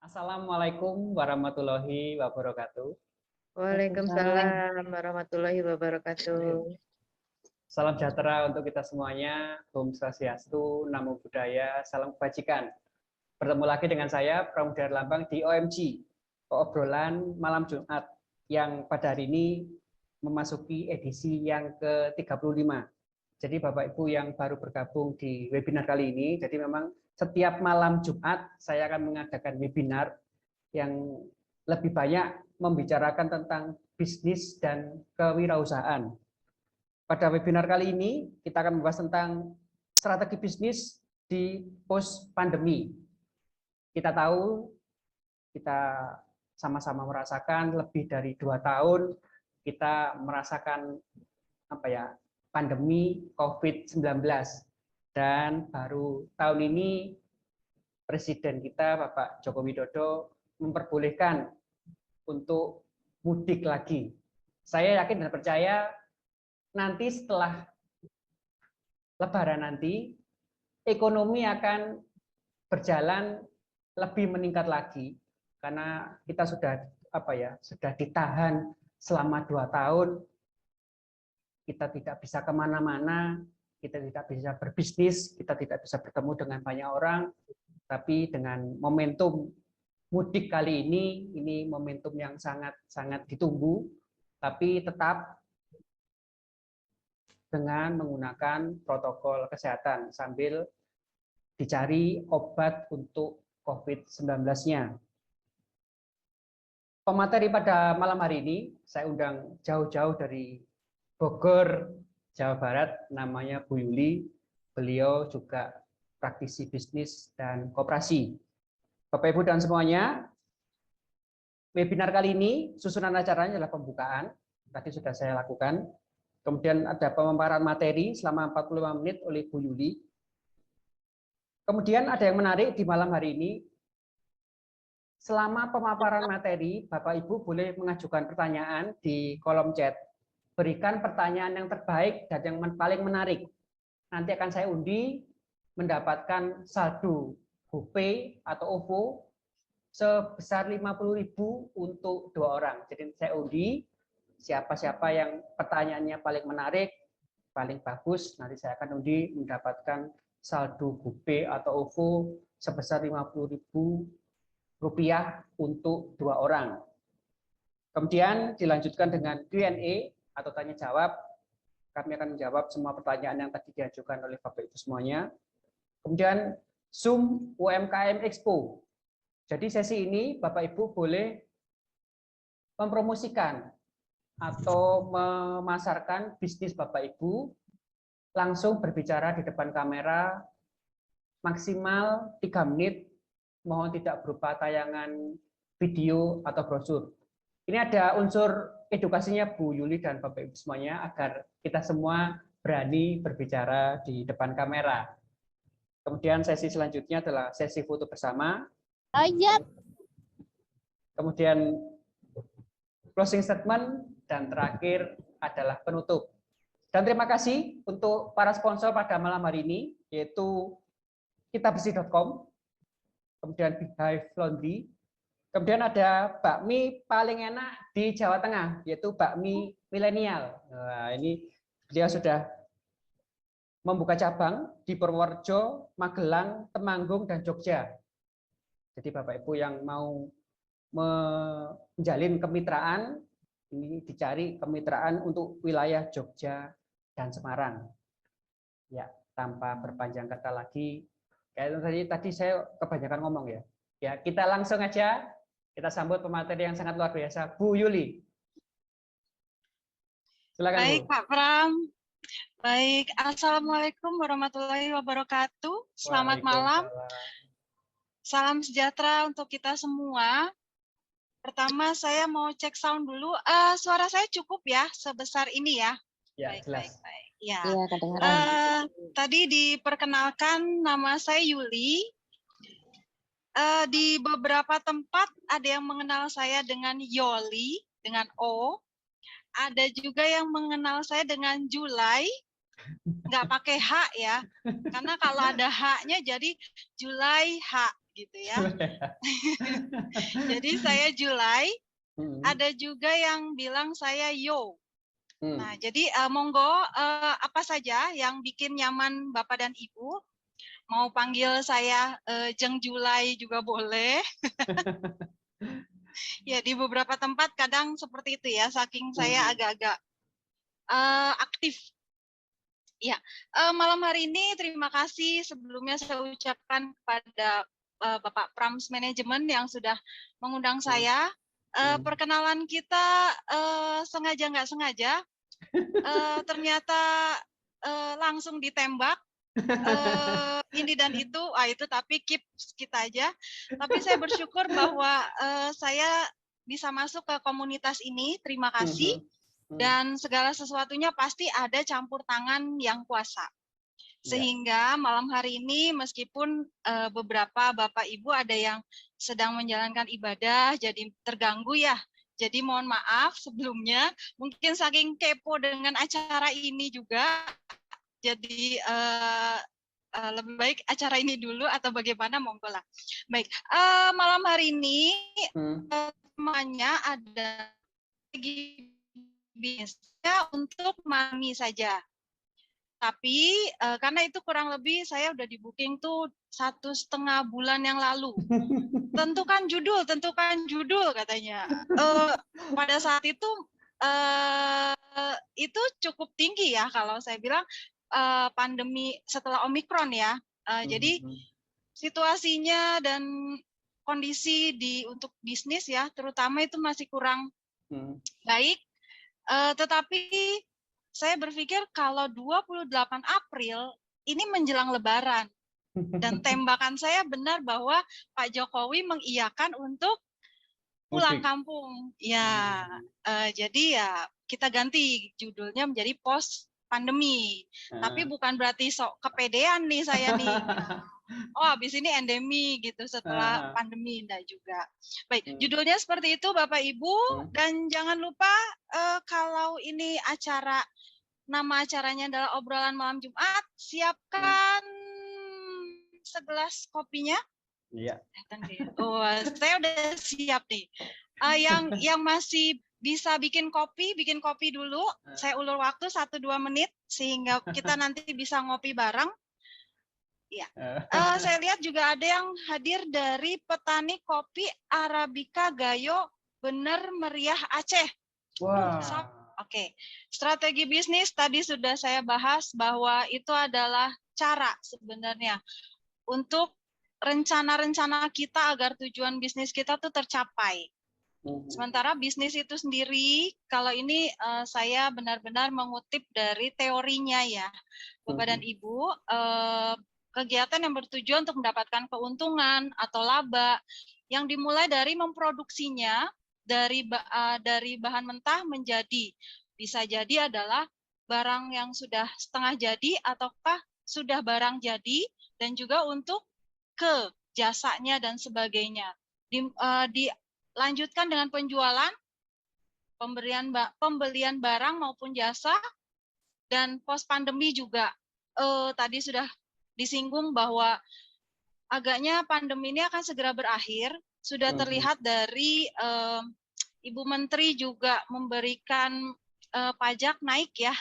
Assalamualaikum warahmatullahi wabarakatuh. Waalaikumsalam warahmatullahi wabarakatuh. Salam sejahtera untuk kita semuanya. Om Swastiastu, Namo Buddhaya, salam kebajikan. Bertemu lagi dengan saya, Pramudara Lambang di OMG, obrolan malam Jumat, yang pada hari ini memasuki edisi yang ke-35. Jadi Bapak Ibu yang baru bergabung di webinar kali ini, jadi memang setiap malam Jumat saya akan mengadakan webinar yang lebih banyak membicarakan tentang bisnis dan kewirausahaan. Pada webinar kali ini kita akan membahas tentang strategi bisnis di post pandemi. Kita tahu, kita sama-sama merasakan lebih dari 2 tahun kita merasakan pandemi COVID-19, dan baru tahun ini Presiden kita Bapak Joko Widodo memperbolehkan untuk mudik lagi. Saya yakin dan percaya nanti setelah Lebaran nanti ekonomi akan berjalan lebih meningkat lagi, karena kita sudah ditahan selama 2 tahun. Kita tidak bisa kemana-mana, kita tidak bisa berbisnis, kita tidak bisa bertemu dengan banyak orang. Tapi dengan momentum mudik kali ini momentum yang sangat ditunggu, tapi tetap dengan menggunakan protokol kesehatan sambil dicari obat untuk COVID-19-nya. Pemateri pada malam hari ini saya undang jauh-jauh dari Bogor, Jawa Barat, namanya Bu Yuli. Beliau juga praktisi bisnis dan koperasi. Bapak Ibu dan semuanya, webinar kali ini susunan acaranya adalah pembukaan, tadi sudah saya lakukan. Kemudian ada pemaparan materi selama 45 menit oleh Bu Yuli. Kemudian ada yang menarik di malam hari ini, selama pemaparan materi, Bapak Ibu boleh mengajukan pertanyaan di kolom chat. Berikan pertanyaan yang terbaik dan yang paling menarik. Nanti akan saya undi mendapatkan saldo GoPay atau OVO sebesar 50.000 untuk 2 orang. Jadi saya undi siapa-siapa yang pertanyaannya paling menarik, paling bagus, nanti saya akan undi mendapatkan saldo GoPay atau OVO sebesar 50.000 rupiah untuk 2 orang. Kemudian dilanjutkan dengan Q&A atau tanya jawab. Kami akan menjawab semua pertanyaan yang tadi diajukan oleh Bapak Ibu semuanya. Kemudian Zoom UMKM Expo. Jadi sesi ini Bapak Ibu boleh mempromosikan atau memasarkan bisnis Bapak Ibu, langsung berbicara di depan kamera maksimal 3 menit, mohon tidak berupa tayangan video atau brosur. Ini ada unsur edukasinya Bu Yuli dan Bapak Ibu semuanya agar kita semua berani berbicara di depan kamera. Kemudian sesi selanjutnya adalah sesi foto bersama. Kemudian closing statement, dan terakhir adalah penutup. Dan terima kasih untuk para sponsor pada malam hari ini, yaitu kitabesi.com, kemudian Beehive Laundry, kemudian ada bakmi paling enak di Jawa Tengah, yaitu bakmi milenial. Nah, ini beliau sudah membuka cabang di Purworejo, Magelang, Temanggung, dan Jogja. Jadi Bapak Ibu yang mau menjalin kemitraan, ini dicari kemitraan untuk wilayah Jogja dan Semarang. Ya, tanpa berpanjang kata lagi, kayak tadi saya kebanyakan ngomong ya. Ya, kita langsung aja kita sambut pemateri yang sangat luar biasa, Bu Yuli. Silakan, Baik, Bu. Pak Pram. Baik, Assalamualaikum warahmatullahi wabarakatuh. Selamat malam, Waalaikumsalam. salam sejahtera untuk kita semua. Pertama, saya mau cek sound dulu. Suara saya cukup ya, sebesar ini ya? Ya, Baik, jelas. baik, baik. Ya. Iya, kedengaran. Tadi diperkenalkan nama saya Yuli. Di beberapa tempat ada yang mengenal saya dengan Yoli, dengan O. Ada juga yang mengenal saya dengan Julai, nggak pakai H ya, karena kalau ada H-nya jadi Julai H gitu ya. Jadi saya Julai, ada juga yang bilang saya Yo. Nah, jadi monggo apa saja yang bikin nyaman Bapak dan Ibu. Mau panggil saya Jeng Julai juga boleh. Ya, di beberapa tempat kadang seperti itu ya, saking saya agak-agak aktif. Ya, malam hari ini terima kasih sebelumnya saya ucapkan kepada Bapak Prams Manajemen yang sudah mengundang saya. Perkenalan kita sengaja nggak sengaja, ternyata langsung ditembak. Ini dan itu, itu tapi keep kita aja. Tapi saya bersyukur bahwa saya bisa masuk ke komunitas ini. Terima kasih. Dan segala sesuatunya pasti ada campur tangan yang kuasa. Sehingga malam hari ini meskipun beberapa Bapak Ibu ada yang sedang menjalankan ibadah, jadi terganggu ya. Jadi mohon maaf sebelumnya, mungkin saking kepo dengan acara ini juga, jadi lebih baik acara ini dulu atau bagaimana, monggo lah. Baik, malam hari ini temanya ada bisnisnya untuk mami saja. Tapi karena itu kurang lebih saya udah di booking tuh 1,5 bulan yang lalu. Tentukan judul katanya. Pada saat itu cukup tinggi ya kalau saya bilang pandemi setelah Omikron ya. Jadi situasinya dan kondisi untuk bisnis ya, terutama itu masih kurang baik. Tetapi saya berpikir kalau 28 April ini menjelang Lebaran dan tembakan saya benar bahwa Pak Jokowi mengiyakan untuk pulang kampung. Ya, jadi ya kita ganti judulnya menjadi post pandemi. Tapi bukan berarti sok kepedean nih saya nih. Oh, habis ini endemi gitu setelah pandemi, enggak juga. Baik, judulnya seperti itu Bapak Ibu, dan jangan lupa kalau ini nama acaranya adalah obrolan malam Jumat, siapkan segelas kopinya. Iya. Oh, saya udah siap nih. Yang masih bisa bikin kopi dulu. Saya ulur waktu 1-2 menit sehingga kita nanti bisa ngopi bareng. Ya, saya lihat juga ada yang hadir dari petani kopi Arabica Gayo Bener Meriah Aceh. Wow. Oke, strategi bisnis tadi sudah saya bahas bahwa itu adalah cara sebenarnya untuk rencana-rencana kita agar tujuan bisnis kita tuh tercapai. Sementara bisnis itu sendiri, kalau ini saya benar-benar mengutip dari teorinya ya, Bapak dan Ibu, kegiatan yang bertujuan untuk mendapatkan keuntungan atau laba yang dimulai dari memproduksinya dari bahan mentah menjadi bisa jadi adalah barang yang sudah setengah jadi ataukah sudah barang jadi, dan juga untuk ke jasanya dan sebagainya. Dilanjutkan dengan penjualan, pembelian barang maupun jasa, dan post pandemi juga tadi sudah disinggung bahwa agaknya pandemi ini akan segera berakhir. Sudah terlihat dari Ibu Menteri juga memberikan pajak naik ya.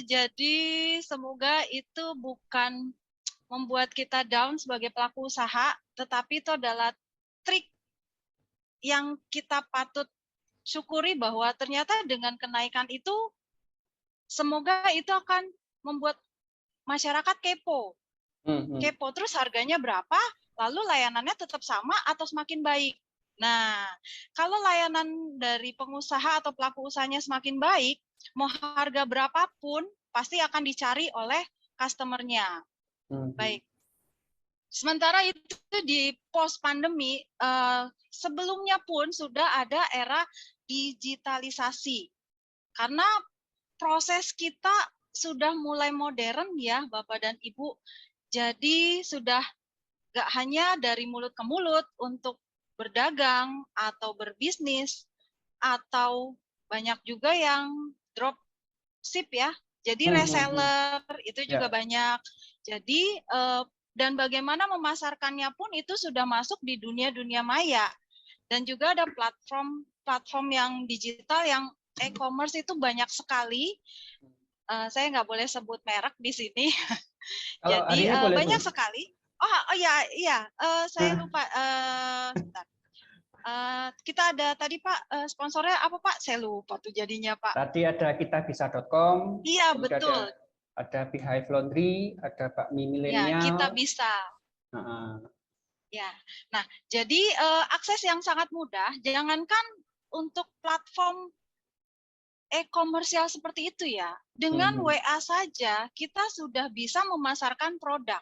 Jadi semoga itu bukan membuat kita down sebagai pelaku usaha, tetapi itu adalah trik yang kita patut syukuri bahwa ternyata dengan kenaikan itu, semoga itu akan membuat masyarakat kepo. Kepo terus harganya berapa, lalu layanannya tetap sama atau semakin baik. Nah, kalau layanan dari pengusaha atau pelaku usahanya semakin baik, mau harga berapapun pasti akan dicari oleh customer-nya. Baik. Sementara itu di post pandemi, sebelumnya pun sudah ada era digitalisasi. Karena proses kita sudah mulai modern ya Bapak dan Ibu. Jadi sudah nggak hanya dari mulut ke mulut untuk berdagang atau berbisnis, atau banyak juga yang drop ship ya. Jadi reseller itu juga banyak. Jadi dan bagaimana memasarkannya pun itu sudah masuk di dunia maya. Dan juga ada platform yang digital yang e-commerce itu banyak sekali. Saya nggak boleh sebut merek di sini. Jadi banyak sekali. Oh iya, saya lupa. Bentar. Kita ada tadi Pak, sponsornya apa Pak? Saya lupa tuh jadinya Pak. Tadi ada kitabisa.com. Iya betul. Ada Beehive Laundry, ada Bakmi Milenial. Ya, kita bisa. Ya, nah jadi akses yang sangat mudah. Jangankan untuk platform e-komersial seperti itu ya. Dengan WA saja kita sudah bisa memasarkan produk.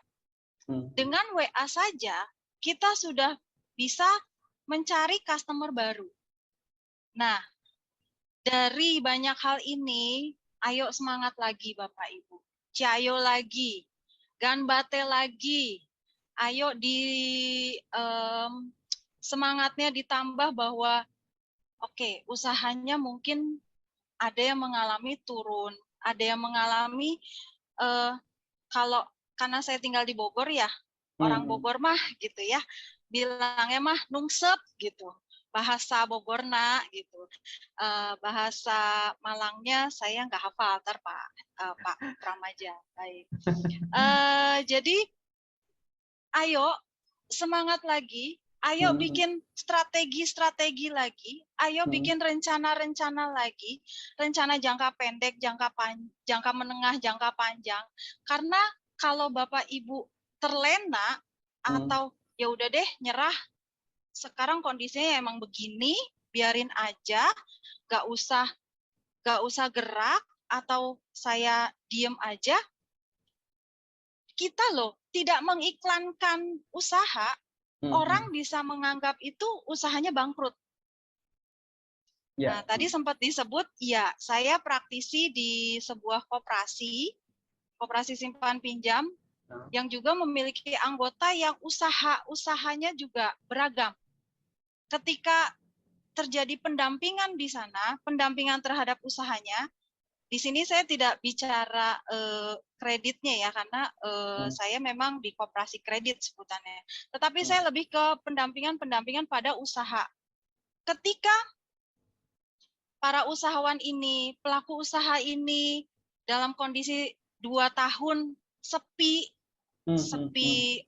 Dengan WA saja kita sudah bisa mencari customer baru. Nah, dari banyak hal ini, ayo semangat lagi Bapak Ibu. Ciayo lagi, ganbate lagi. Ayo semangatnya ditambah bahwa oke, usahanya mungkin ada yang mengalami turun, ada yang mengalami karena saya tinggal di Bogor ya, orang Bogor mah gitu ya, bilangnya mah nungsep gitu, bahasa Bogorna gitu, bahasa Malangnya saya nggak hafal, Pak Pramaja. Baik. Jadi ayo semangat lagi, ayo bikin strategi lagi, ayo bikin rencana lagi, rencana jangka pendek, jangka menengah, jangka panjang. Karena kalau Bapak Ibu terlena atau ya udah deh nyerah, sekarang kondisinya emang begini, biarin aja, gak usah gerak atau saya diem aja. Kita loh tidak mengiklankan usaha, orang bisa menganggap itu usahanya bangkrut. Nah, tadi sempat disebut, ya saya praktisi di sebuah koperasi simpan pinjam, yang juga memiliki anggota yang usahanya juga beragam. Ketika terjadi pendampingan di sana, pendampingan terhadap usahanya, di sini saya tidak bicara kreditnya ya, karena saya memang di koperasi kredit sebutannya. Tetapi saya lebih ke pendampingan pada usaha. Ketika para usahawan ini, pelaku usaha ini dalam kondisi 2 tahun sepi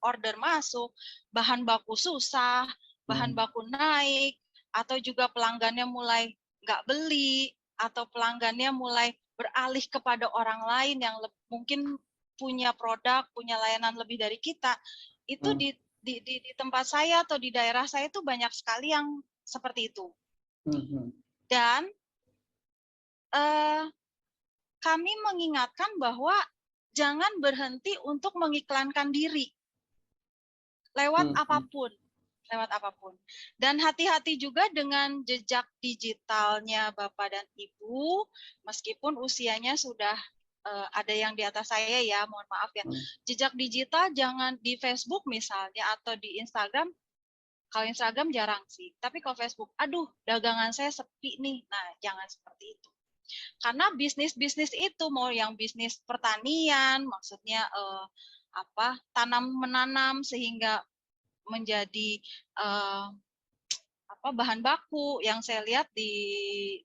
order masuk, bahan baku susah, bahan baku naik, atau juga pelanggannya mulai nggak beli, atau pelanggannya mulai beralih kepada orang lain yang mungkin punya produk, punya layanan lebih dari kita, itu di tempat saya atau di daerah saya itu banyak sekali yang seperti itu. Dan kami mengingatkan bahwa jangan berhenti untuk mengiklankan diri lewat apapun. Dan hati-hati juga dengan jejak digitalnya Bapak dan Ibu, meskipun usianya sudah ada yang di atas saya ya, mohon maaf ya. Jejak digital jangan di Facebook misalnya atau di Instagram. Kalau Instagram jarang sih, tapi kalau Facebook, aduh dagangan saya sepi nih. Nah, jangan seperti itu. Karena bisnis itu mau yang bisnis pertanian, maksudnya tanam menanam sehingga menjadi bahan baku yang saya lihat di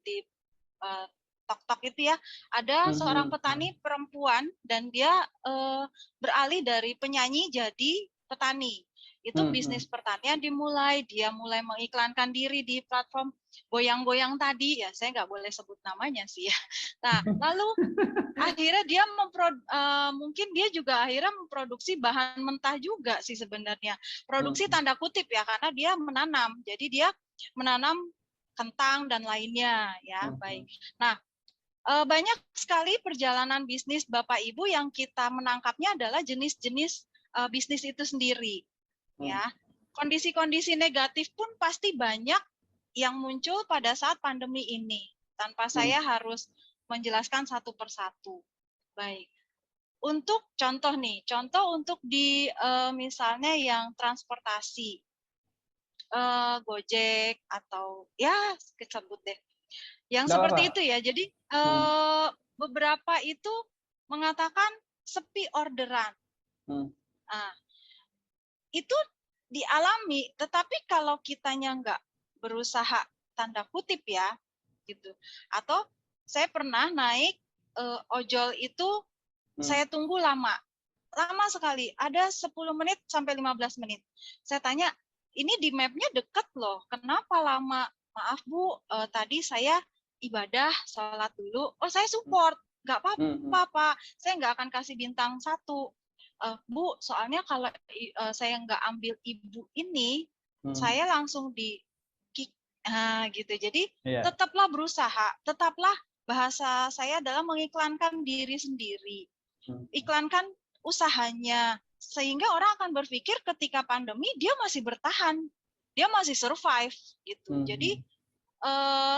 TikTok itu ya, ada seorang petani perempuan dan dia beralih dari penyanyi jadi petani. Itu bisnis pertanian dimulai, dia mulai mengiklankan diri di platform goyang-goyang tadi, ya saya nggak boleh sebut namanya sih ya. Nah, lalu akhirnya dia mungkin dia juga akhirnya memproduksi bahan mentah juga sih sebenarnya. Produksi tanda kutip ya, karena dia menanam. Jadi dia menanam kentang dan lainnya ya. Baik. Nah, banyak sekali perjalanan bisnis Bapak Ibu yang kita menangkapnya adalah jenis-jenis bisnis itu sendiri ya. Kondisi-kondisi negatif pun pasti banyak yang muncul pada saat pandemi ini tanpa saya harus menjelaskan satu persatu. Baik. Untuk contoh nih, contoh untuk di misalnya yang transportasi, Gojek atau ya kesebut deh, yang Nggak seperti apa-apa. itu ya. Jadi beberapa itu mengatakan sepi orderan. Nah, itu dialami, tetapi kalau kitanya nggak berusaha tanda kutip ya, gitu. Atau saya pernah naik ojol itu saya tunggu lama sekali, ada 10 menit sampai 15 menit. Saya tanya, ini di mapnya deket loh, kenapa lama? Maaf Bu, tadi saya ibadah, sholat dulu. Oh saya support, nggak apa-apa Pak, saya nggak akan kasih bintang 1. Bu, soalnya kalau saya nggak ambil ibu ini, saya langsung di kick. Nah, gitu. Jadi tetaplah berusaha, tetaplah bahasa saya adalah mengiklankan diri sendiri. Iklankan usahanya, sehingga orang akan berpikir ketika pandemi dia masih bertahan, dia masih survive gitu. Jadi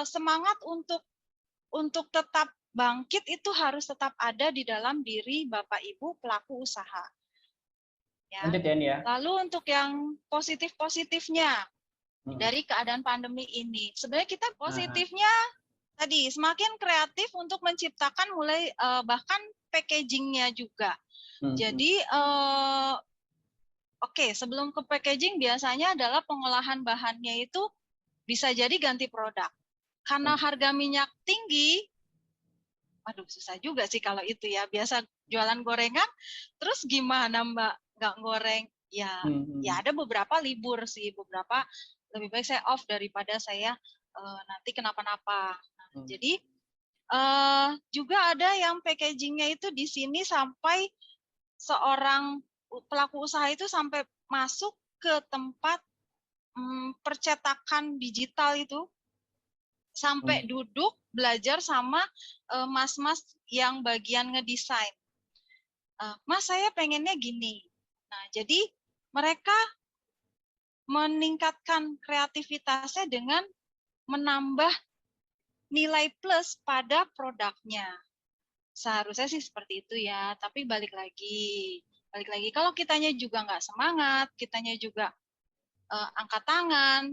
semangat untuk tetap bangkit itu harus tetap ada di dalam diri Bapak Ibu pelaku usaha. Ya. Lalu untuk yang positif-positifnya dari keadaan pandemi ini, sebenarnya kita positifnya tadi semakin kreatif untuk menciptakan mulai bahkan packagingnya juga. Jadi oke, sebelum ke packaging biasanya adalah pengolahan bahannya itu bisa jadi ganti produk. Karena harga minyak tinggi, aduh susah juga sih kalau itu ya. Biasa jualan gorengan, terus gimana Mbak nggak goreng? Ya, ya ada beberapa libur sih, beberapa lebih baik saya off daripada saya nanti kenapa-napa. Nah, jadi juga ada yang packagingnya itu di sini sampai seorang pelaku usaha itu sampai masuk ke tempat percetakan digital itu, sampai duduk belajar sama mas-mas yang bagian ngedesain. Mas, saya pengennya gini. Nah, jadi mereka meningkatkan kreativitasnya dengan menambah nilai plus pada produknya. Seharusnya sih seperti itu ya, tapi balik lagi kalau kitanya juga nggak semangat, kitanya juga angkat tangan,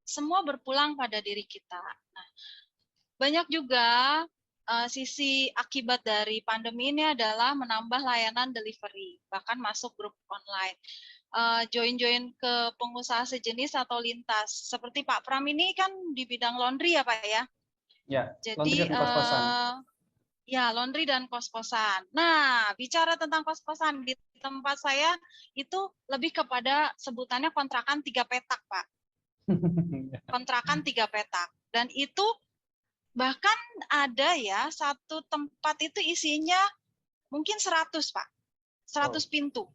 semua berpulang pada diri kita. Nah, banyak juga sisi akibat dari pandemi ini adalah menambah layanan delivery, bahkan masuk grup online. Join ke pengusaha sejenis atau lintas. Seperti Pak Pram ini kan di bidang laundry ya Pak ya? Ya, jadi ya, laundry dan kos-kosan. Nah, bicara tentang kos-kosan, di tempat saya itu lebih kepada sebutannya kontrakan 3 petak, Pak. Kontrakan 3 petak. Dan itu bahkan ada ya, satu tempat itu isinya mungkin 100, Pak. 100 pintu.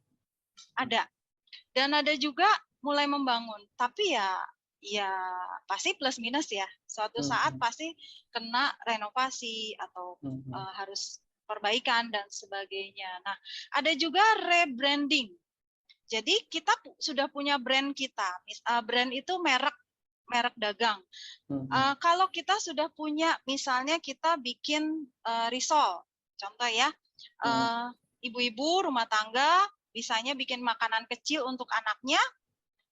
Ada. Dan ada juga mulai membangun. Tapi ya pasti plus minus ya. Suatu saat pasti kena renovasi atau harus perbaikan dan sebagainya. Nah, ada juga rebranding. Jadi kita sudah punya brand kita. Brand itu merek dagang. Kalau kita sudah punya, misalnya kita bikin risol, contoh ya, ibu-ibu rumah tangga bisanya bikin makanan kecil untuk anaknya,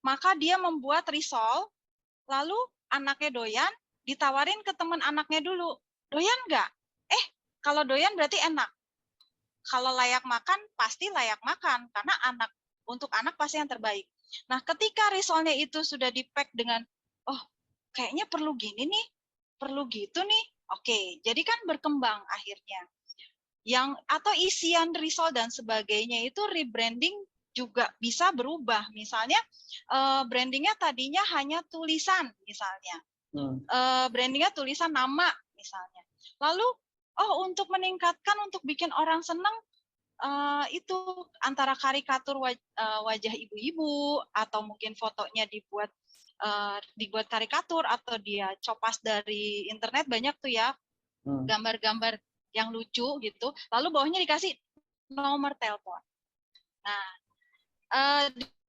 maka dia membuat risol, lalu anaknya doyan, ditawarin ke teman anaknya dulu. Doyan nggak? Kalau doyan berarti enak. Kalau layak makan, pasti layak makan. Karena untuk anak pasti yang terbaik. Nah, ketika risolnya itu sudah di-pack dengan, oh, kayaknya perlu gini nih, perlu gitu nih. Oke, jadi kan berkembang akhirnya. Atau isian risol dan sebagainya itu rebranding juga bisa berubah. Misalnya brandingnya tadinya hanya tulisan misalnya. Brandingnya tulisan nama misalnya. Lalu untuk meningkatkan, untuk bikin orang senang, itu antara karikatur wajah ibu-ibu atau mungkin fotonya dibuat dibuat karikatur atau dia copas dari internet, banyak tuh ya gambar-gambar yang lucu gitu. Lalu bawahnya dikasih nomor telepon. Nah,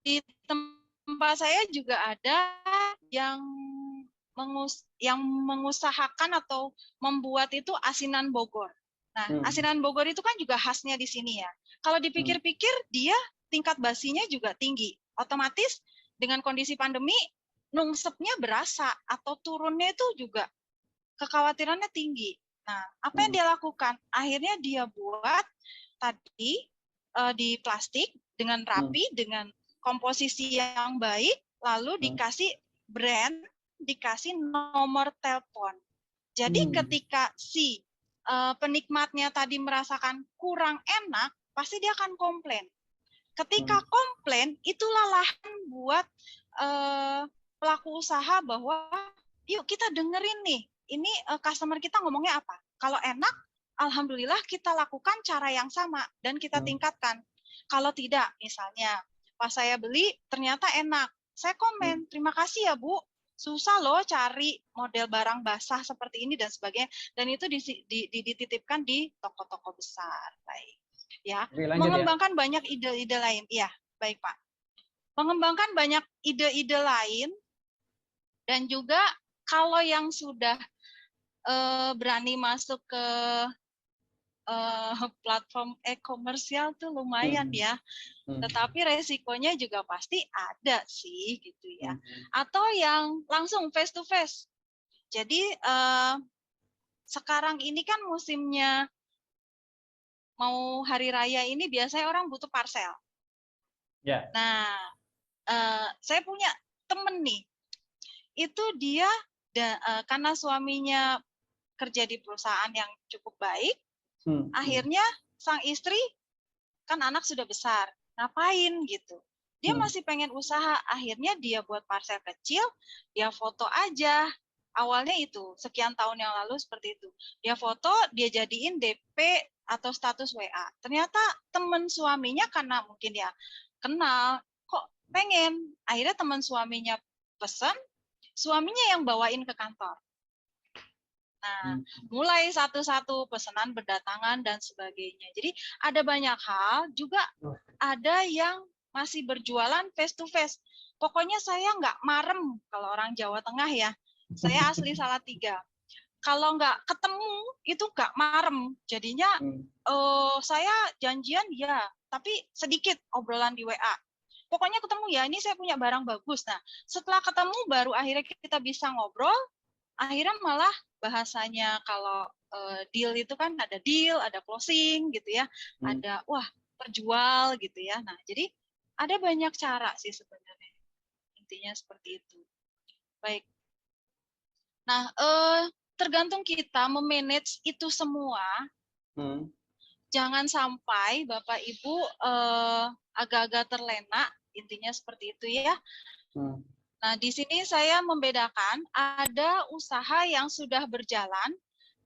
di tempat saya juga ada yang mengusahakan atau membuat itu asinan Bogor. Nah, asinan Bogor itu kan juga khasnya di sini ya. Kalau dipikir-pikir, dia tingkat basinya juga tinggi. Otomatis dengan kondisi pandemi, nungsepnya berasa atau turunnya itu juga kekhawatirannya tinggi. Nah, apa yang dia lakukan? Akhirnya dia buat tadi di plastik dengan rapi, dengan komposisi yang baik, lalu dikasih brand, dikasih nomor telepon. Jadi ketika si penikmatnya tadi merasakan kurang enak, pasti dia akan komplain. Ketika komplain, itulah lahan buat pelaku usaha bahwa yuk kita dengerin nih, ini customer kita ngomongnya apa. Kalau enak, alhamdulillah kita lakukan cara yang sama dan kita tingkatkan. Kalau tidak, misalnya pas saya beli ternyata enak, saya komen, terima kasih ya Bu, susah loh cari model barang basah seperti ini dan sebagainya, dan itu dititipkan di toko-toko besar. Baik. Ya, mengembangkan banyak ide-ide lain. Iya, baik Pak. Mengembangkan banyak ide-ide lain, dan juga kalau yang sudah berani masuk ke platform e-komersial tuh lumayan ya, tetapi resikonya juga pasti ada sih gitu ya. Atau yang langsung face to face. Jadi sekarang ini kan musimnya mau hari raya ini biasanya orang butuh parcel. Ya. Nah, saya punya temen nih, itu dia karena suaminya kerja di perusahaan yang cukup baik, akhirnya sang istri kan anak sudah besar, ngapain gitu. Dia masih pengen usaha, akhirnya dia buat parcel kecil, dia foto aja. Awalnya itu, sekian tahun yang lalu seperti itu. Dia foto, dia jadiin DP atau status WA. Ternyata teman suaminya karena mungkin ya kenal, kok pengen. Akhirnya teman suaminya pesan, suaminya yang bawain ke kantor. Nah, mulai satu-satu pesanan berdatangan dan sebagainya. Jadi ada banyak hal, juga ada yang masih berjualan face to face. Pokoknya saya nggak marem, kalau orang Jawa Tengah ya. Saya asli Salatiga. Kalau nggak ketemu, itu nggak marem. Jadinya saya janjian ya, tapi sedikit obrolan di WA. Pokoknya ketemu ya, ini saya punya barang bagus. Nah, setelah ketemu baru akhirnya kita bisa ngobrol, akhirnya malah bahasanya kalau deal itu kan ada deal, ada closing gitu ya, ada wah terjual gitu ya. Nah, jadi ada banyak cara sih sebenarnya. Intinya seperti itu. Baik. Nah, tergantung kita memanage itu semua. Jangan sampai Bapak Ibu agak-agak terlena, intinya seperti itu ya. Nah, di sini saya membedakan ada usaha yang sudah berjalan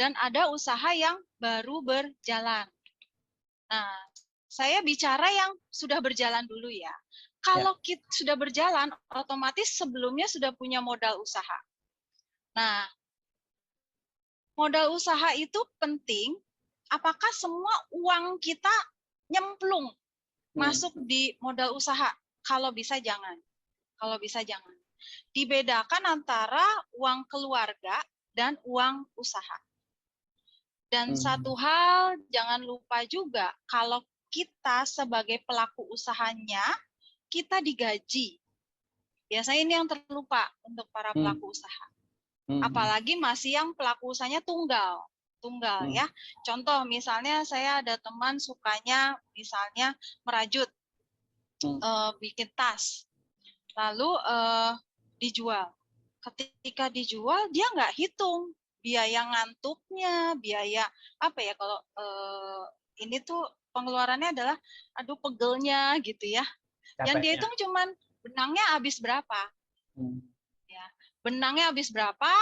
dan ada usaha yang baru berjalan. Nah, saya bicara yang sudah berjalan dulu ya. Kalau kita sudah berjalan, otomatis sebelumnya sudah punya modal usaha. Nah, modal usaha itu penting. Apakah semua uang kita nyemplung masuk di modal usaha? Kalau bisa jangan. Kalau bisa jangan. Dibedakan antara uang keluarga dan uang usaha. Dan satu hal jangan lupa juga, kalau kita sebagai pelaku usahanya, kita digaji. Biasanya ini yang terlupa untuk para pelaku usaha. Apalagi masih yang pelaku usahanya tunggal ya. Contoh misalnya saya ada teman sukanya misalnya merajut, bikin tas, lalu dijual. Ketika dijual dia nggak hitung biaya ngantuknya, biaya apa ya, kalau ini tuh pengeluarannya adalah aduh pegelnya gitu ya. Yang dia hitung cuman benangnya habis berapa. Ya, benangnya habis berapa,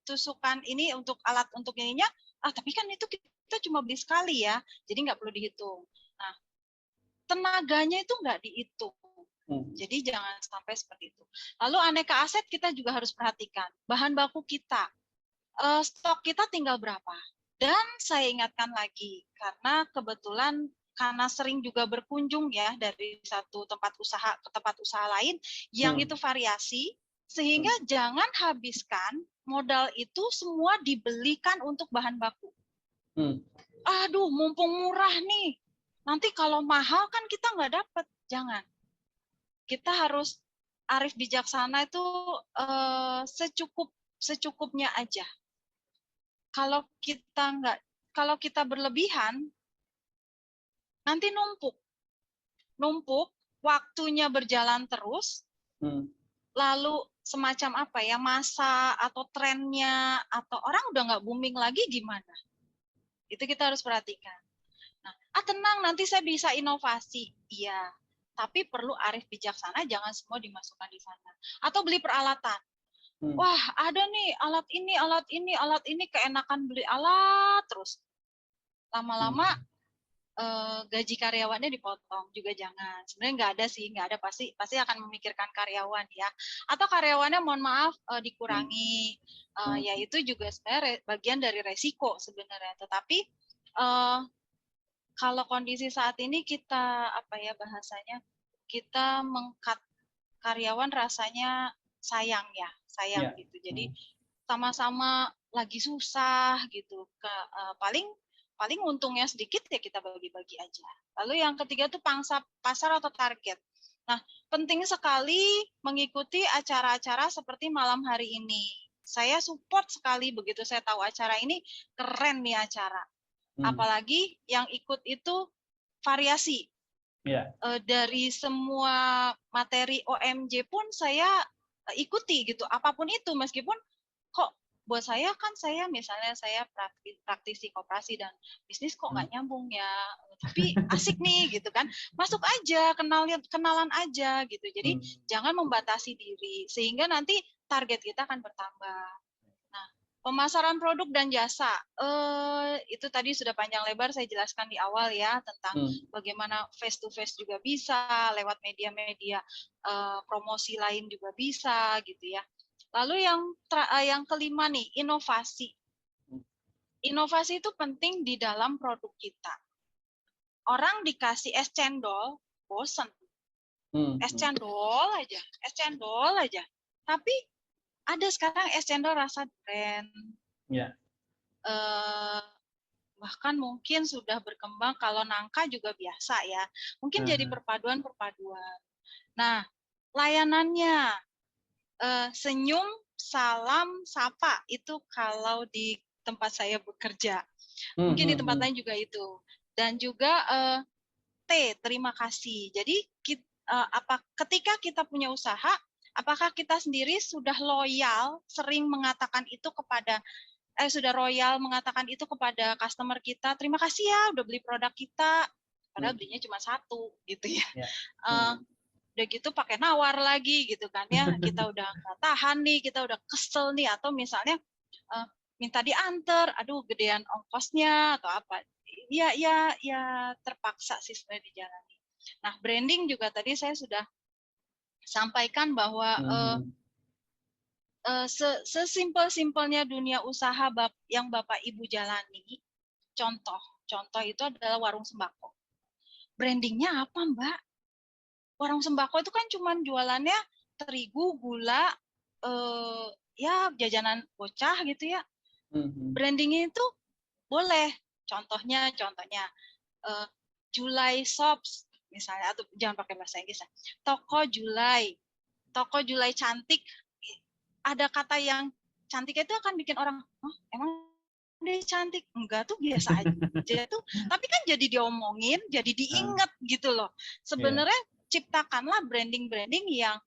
tusukan ini untuk alat untuk ininya, tapi kan itu kita cuma beli sekali ya, jadi nggak perlu dihitung. Nah, tenaganya itu nggak dihitung. Jadi jangan sampai seperti itu. Lalu aneka aset kita juga harus perhatikan. Bahan baku kita, stok kita tinggal berapa. Dan saya ingatkan lagi, karena kebetulan karena sering juga berkunjung ya dari satu tempat usaha ke tempat usaha lain, yang itu variasi, sehingga jangan habiskan modal itu semua dibelikan untuk bahan baku. Aduh, mumpung murah nih. Nanti kalau mahal kan kita nggak dapat. Jangan. Kita harus arif bijaksana itu secukupnya aja. Kalau kita berlebihan, nanti numpuk, waktunya berjalan terus, lalu semacam apa ya, masa atau trennya atau orang udah nggak booming lagi gimana? Itu kita harus perhatikan. Nah, tenang, nanti saya bisa inovasi. Iya, tapi perlu arif bijaksana, jangan semua dimasukkan di sana. Atau beli peralatan. Wah, ada nih alat ini, keenakan beli alat terus. Lama-lama gaji karyawannya dipotong, juga jangan. Sebenarnya nggak ada, pasti akan memikirkan karyawan ya. Atau karyawannya mohon maaf dikurangi, ya itu juga sebenarnya bagian dari resiko sebenarnya. Tetapi kalau kondisi saat ini kita bahasanya, kita meng-cut karyawan rasanya sayang gitu. Jadi sama-sama lagi susah gitu. Paling untungnya sedikit ya kita bagi-bagi aja. Lalu yang ketiga tuh pangsa pasar atau target. Nah, penting sekali mengikuti acara-acara seperti malam hari ini. Saya support sekali begitu saya tahu acara ini keren nih acara. Apalagi yang ikut itu variasi. Dari semua materi OMJ pun saya ikuti gitu, apapun itu, meskipun kok buat saya kan misalnya saya praktisi koperasi dan bisnis kok nggak nyambung ya, tapi asik nih gitu kan, masuk aja, kenalan aja gitu. Jadi jangan membatasi diri sehingga nanti target kita akan bertambah. Pemasaran produk dan jasa, itu tadi sudah panjang lebar saya jelaskan di awal ya, tentang bagaimana face to face juga bisa, lewat media-media promosi lain juga bisa gitu ya. Lalu yang kelima nih, inovasi. Inovasi itu penting di dalam produk kita. Orang dikasih es cendol, bosen. Es cendol aja. Tapi ada sekarang es cendol rasa durian. Bahkan mungkin sudah berkembang, kalau nangka juga biasa ya. Mungkin jadi perpaduan. Nah, layanannya senyum, salam, sapa itu kalau di tempat saya bekerja. Mungkin di tempat lain juga itu. Dan juga terima kasih. Jadi ketika kita punya usaha, apakah kita sendiri sudah loyal, sering mengatakan itu kepada kepada customer kita, terima kasih ya udah beli produk kita, padahal belinya cuma satu gitu ya. Udah gitu pakai nawar lagi gitu kan ya, kita udah nggak tahan nih, kita udah kesel nih, atau misalnya minta diantar, aduh gedean ongkosnya atau apa, ya terpaksa sih sebenarnya dijalani. Nah, branding juga tadi saya sudah sampaikan bahwa sesimpel-simpelnya dunia usaha yang Bapak Ibu jalani, contoh itu adalah warung sembako. Brandingnya apa, Mbak? Warung sembako itu kan cuma jualannya terigu, gula, ya jajanan bocah gitu ya. Brandingnya itu boleh. Contohnya Julai Shops misalnya, atau jangan pakai bahasa Inggris ya. Toko Julai cantik. Ada kata yang cantik itu akan bikin orang, oh, emang dia cantik? Enggak, tuh biasa aja tuh. Tapi kan jadi diomongin, jadi diingat gitu loh. Sebenarnya ciptakanlah branding yang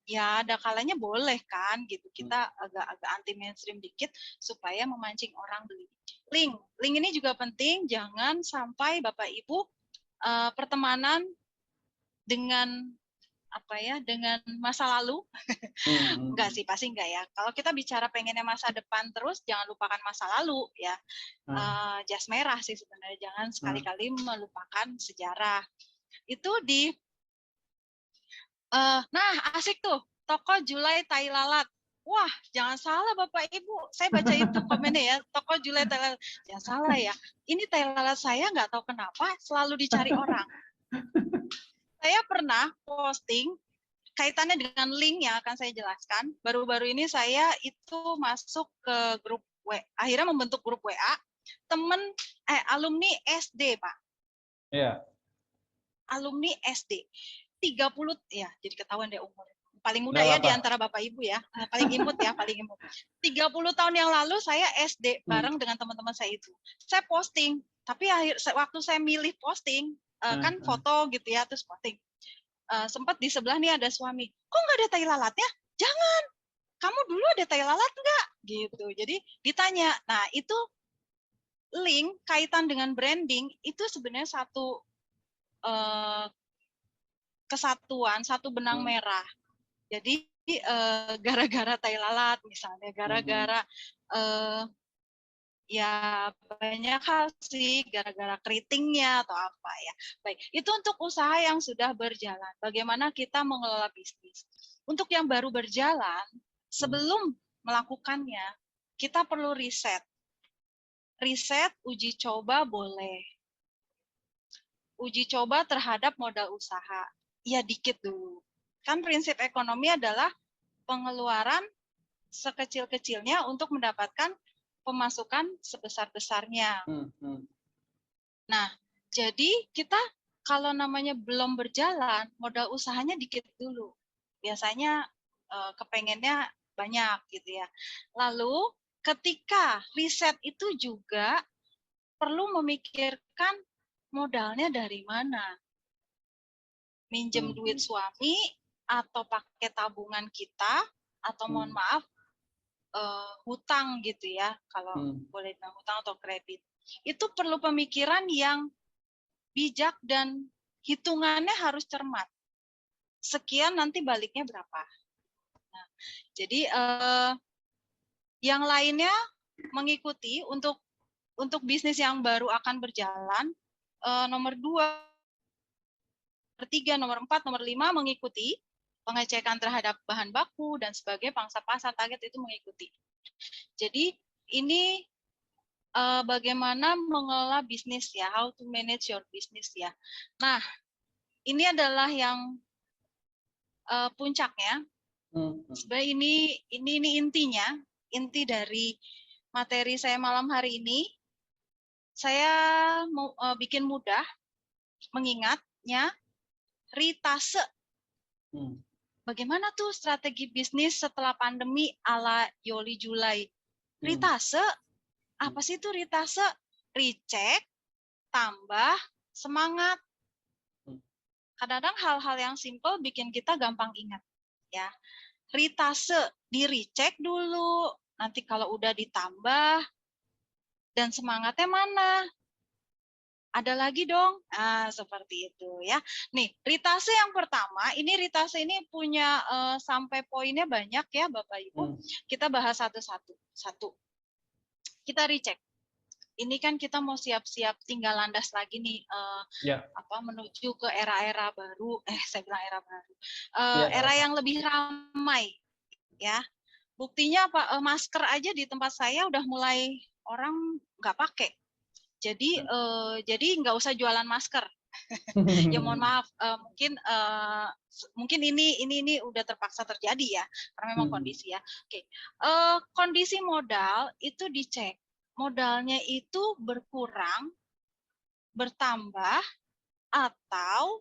ya ada kalanya boleh kan gitu. Kita agak anti mainstream dikit supaya memancing orang beli. Link ini juga penting. Jangan sampai Bapak Ibu pertemanan dengan dengan masa lalu. Enggak sih, pasti enggak ya. Kalau kita bicara pengennya masa depan terus, jangan lupakan masa lalu ya. Jas merah sih sebenarnya, jangan sekali-kali melupakan sejarah. Itu Nah, asik tuh. Toko Julai Tai Lalat. Wah, jangan salah Bapak Ibu. Saya baca itu komennya ya. Toko Julai Tai Lalat. Jangan salah ya. Ini tai lalat saya nggak tahu kenapa selalu dicari orang. Saya pernah posting kaitannya dengan link yang akan saya jelaskan. Baru-baru ini saya itu masuk ke grup akhirnya membentuk grup WA alumni SD, Pak. Iya. Alumni SD. 30 ya, jadi ketahuan deh umur. Paling muda Nggak ya apa-apa. di antara Bapak Ibu ya. Paling imut ya, paling imut. 30 tahun yang lalu saya SD bareng dengan teman-teman saya itu. Saya posting, tapi waktu saya milih posting kan foto gitu ya, terus posting. Sempat di sebelah nih ada suami. Kok nggak ada tai lalatnya? Jangan. Kamu dulu ada tai lalat nggak? Gitu. Jadi ditanya. Nah, itu link kaitan dengan branding itu sebenarnya satu kesatuan, satu benang merah. Jadi gara-gara tai lalat misalnya, gara-gara ya banyak hal sih, gara-gara keritingnya atau apa ya. Baik, itu untuk usaha yang sudah berjalan. Bagaimana kita mengelola bisnis. Untuk yang baru berjalan, sebelum melakukannya, kita perlu riset. Riset, uji coba boleh. Uji coba terhadap modal usaha. Ya dikit dulu. Kan prinsip ekonomi adalah pengeluaran sekecil-kecilnya untuk mendapatkan pemasukan sebesar-besarnya. Nah, jadi kita kalau namanya belum berjalan, modal usahanya dikit dulu. Biasanya kepengennya banyak gitu ya. Lalu ketika riset itu juga perlu memikirkan modalnya dari mana. Minjem duit suami atau pakai tabungan kita atau mohon maaf hutang gitu ya, kalau boleh bilang hutang atau kredit. Itu perlu pemikiran yang bijak dan hitungannya harus cermat. Sekian nanti baliknya berapa. Nah, jadi yang lainnya mengikuti untuk bisnis yang baru akan berjalan. Nomor 2, nomor 3, nomor 4, nomor 5 mengikuti pengecekan terhadap bahan baku dan sebagai pangsa pasar target itu mengikuti. Jadi ini bagaimana mengelola bisnis ya, how to manage your business ya. Nah, ini adalah yang puncaknya. Sebenarnya ini intinya, inti dari materi saya malam hari ini. Saya mau bikin mudah mengingatnya, ritase. Bagaimana tuh strategi bisnis setelah pandemi ala Yoli Julai? Ritase, apa sih itu ritase? Recheck, tambah, semangat. Kadang-kadang hal-hal yang simple bikin kita gampang ingat. Ya, ritase, di-recheck dulu. Nanti kalau udah ditambah, dan semangatnya mana? Ada lagi dong, seperti itu ya. Nih, ritase yang pertama, ini ritase ini punya sampai poinnya banyak ya Bapak Ibu. Kita bahas satu-satu. Kita recheck. Ini kan kita mau siap-siap tinggal landas lagi nih, menuju ke era-era baru. Saya bilang era baru. Era yang lebih ramai, ya. Buktinya apa? Masker aja di tempat saya udah mulai orang nggak pakai. Jadi nggak usah jualan masker. Ya mohon maaf, mungkin ini udah terpaksa terjadi ya, karena memang kondisi ya. Oke, kondisi modal itu dicek. Modalnya itu berkurang, bertambah, atau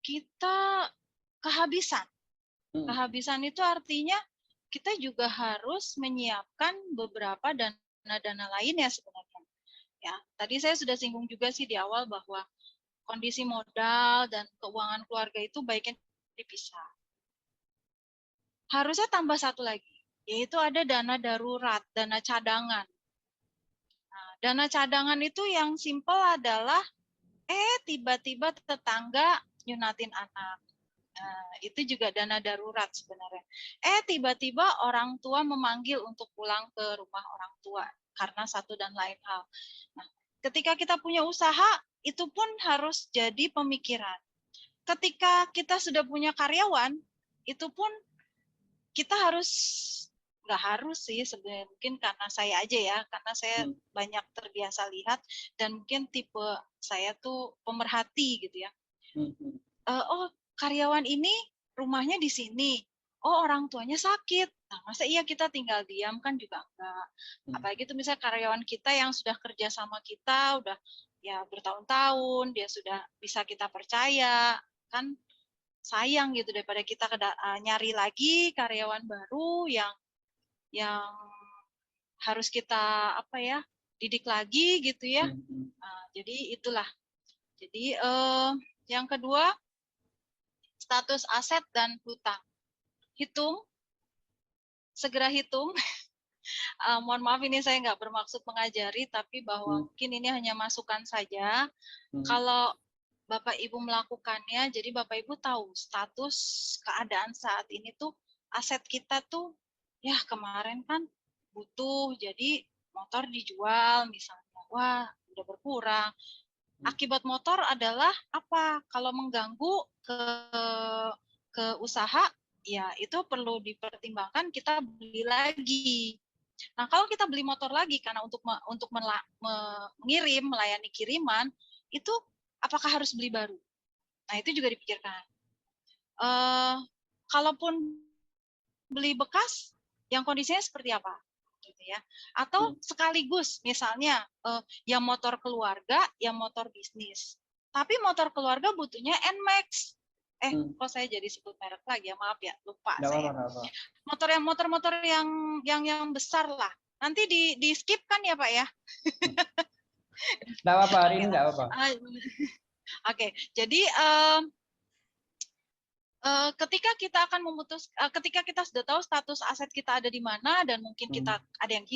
kita kehabisan. Kehabisan itu artinya kita juga harus menyiapkan beberapa dana-dana lainnya sebenarnya. Ya, tadi saya sudah singgung juga sih di awal bahwa kondisi modal dan keuangan keluarga itu baiknya dipisah. Harusnya tambah satu lagi, yaitu ada dana darurat, dana cadangan. Nah, dana cadangan itu yang simpel adalah tiba-tiba tetangga nyunatin anak. Nah, itu juga dana darurat sebenarnya. Tiba-tiba orang tua memanggil untuk pulang ke rumah orang tua karena satu dan lain hal. Nah, ketika kita punya usaha, itu pun harus jadi pemikiran. Ketika kita sudah punya karyawan, itu pun kita harus, nggak harus sih sebenarnya, mungkin karena saya aja ya, karena saya banyak terbiasa lihat dan mungkin tipe saya tuh pemerhati gitu ya. Oh, karyawan ini rumahnya di sini. Oh, orang tuanya sakit. Nah, masa iya kita tinggal diam, kan juga enggak. Apalagi itu misalnya karyawan kita yang sudah kerja sama kita, udah ya bertahun-tahun, dia sudah bisa kita percaya, kan sayang gitu daripada kita nyari lagi karyawan baru yang harus kita apa ya, didik lagi gitu ya. Nah, jadi itulah. Jadi yang kedua, status aset dan hutang. Segera hitung. Mohon maaf ini saya nggak bermaksud mengajari, tapi bahwa mungkin ini hanya masukan saja. Kalau Bapak Ibu melakukannya, jadi Bapak Ibu tahu status keadaan saat ini tuh aset kita tuh, ya kemarin kan butuh, jadi motor dijual misalnya, wah udah berkurang. Akibat motor adalah apa? Kalau mengganggu ke usaha, ya itu perlu dipertimbangkan kita beli lagi. Nah, kalau kita beli motor lagi karena untuk mengirim, melayani kiriman, itu apakah harus beli baru? Nah, itu juga dipikirkan. Kalaupun beli bekas, yang kondisinya seperti apa? Gitu ya. Atau sekaligus, misalnya, yang motor keluarga, yang motor bisnis. Tapi motor keluarga butuhnya NMAX. Kok saya jadi sebut merek lagi ya, maaf ya, lupa saya. Motor-motor yang besar lah. Nanti di skip kan ya Pak ya? Nggak apa-apa, hari ini nggak apa-apa. Oke, jadi ketika kita akan ketika kita sudah tahu status aset kita ada di mana dan mungkin kita ada yang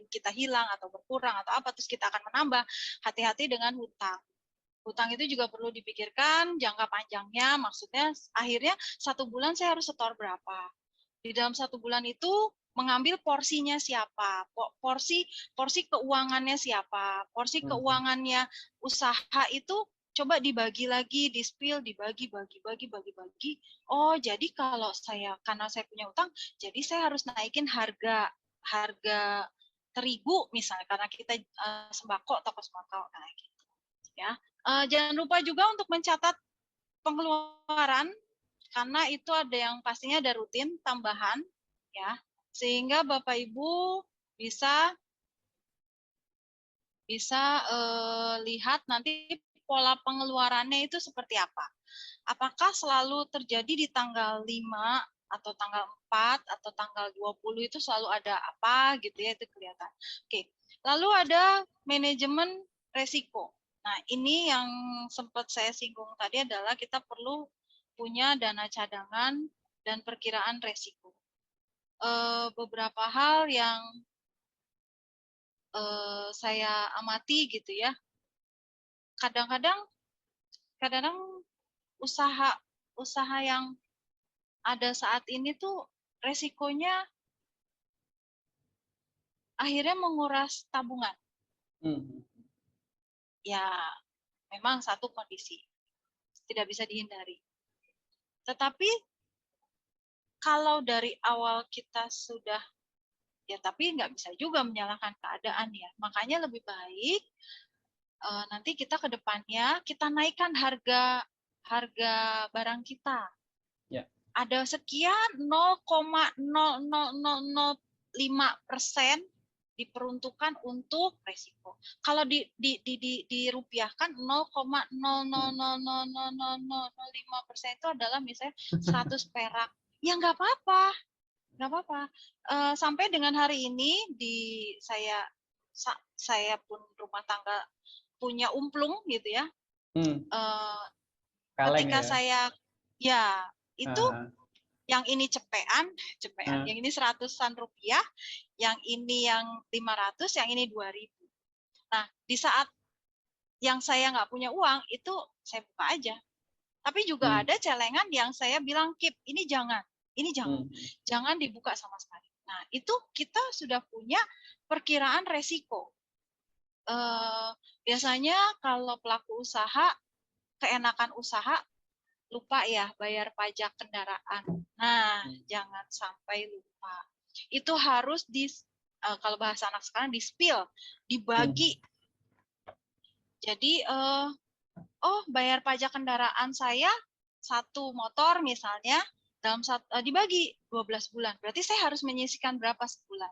kita hilang atau berkurang atau apa, terus kita akan menambah, hati-hati dengan hutang. Hutang itu juga perlu dipikirkan jangka panjangnya, maksudnya akhirnya 1 bulan saya harus setor berapa. Di dalam 1 bulan itu mengambil porsinya siapa, porsi keuangannya siapa, porsi keuangannya usaha itu coba dibagi lagi, di-spill, dibagi. Oh, jadi kalau karena saya punya utang, jadi saya harus naikin harga terigu misalnya karena kita sembako, toko sembako, nah gitu ya. Jangan lupa juga untuk mencatat pengeluaran, karena itu ada yang pastinya ada rutin tambahan ya, sehingga Bapak Ibu bisa lihat nanti pola pengeluarannya itu seperti apa. Apakah selalu terjadi di tanggal 5 atau tanggal 4 atau tanggal 20 itu selalu ada apa gitu ya, itu kelihatan. Oke. Lalu ada manajemen resiko. Nah, ini yang sempat saya singgung tadi adalah kita perlu punya dana cadangan dan perkiraan resiko. Beberapa hal yang saya amati gitu ya. Kadang-kadang usaha yang ada saat ini tuh resikonya akhirnya menguras tabungan. Ya, memang satu kondisi tidak bisa dihindari. Tetapi kalau dari awal kita sudah, ya tapi nggak bisa juga menyalahkan keadaan ya. Makanya lebih baik nanti kita ke depannya kita naikkan harga barang kita. Ya. Ada sekian 0,00005% diperuntukkan untuk resiko. Kalau dirupiahkan 0,00005% itu adalah misalnya 100 perak. Ya nggak apa-apa. Sampai dengan hari ini saya pun rumah tangga punya umplung gitu ya. Ketika saya itu yang ini cepean, yang ini 100-an rupiah, yang ini yang 500, yang ini 2.000. Nah, di saat yang saya nggak punya uang, itu saya buka aja. Tapi juga ada celengan yang saya bilang, keep, ini jangan dibuka sama sekali. Nah, itu kita sudah punya perkiraan resiko. Biasanya kalau pelaku usaha, keenakan usaha, lupa ya bayar pajak kendaraan. Nah, jangan sampai lupa. Itu harus kalau bahasa anak sekarang di-spill, dibagi. Jadi, bayar pajak kendaraan saya satu motor misalnya dibagi 12 bulan. Berarti saya harus menyisihkan berapa sebulan?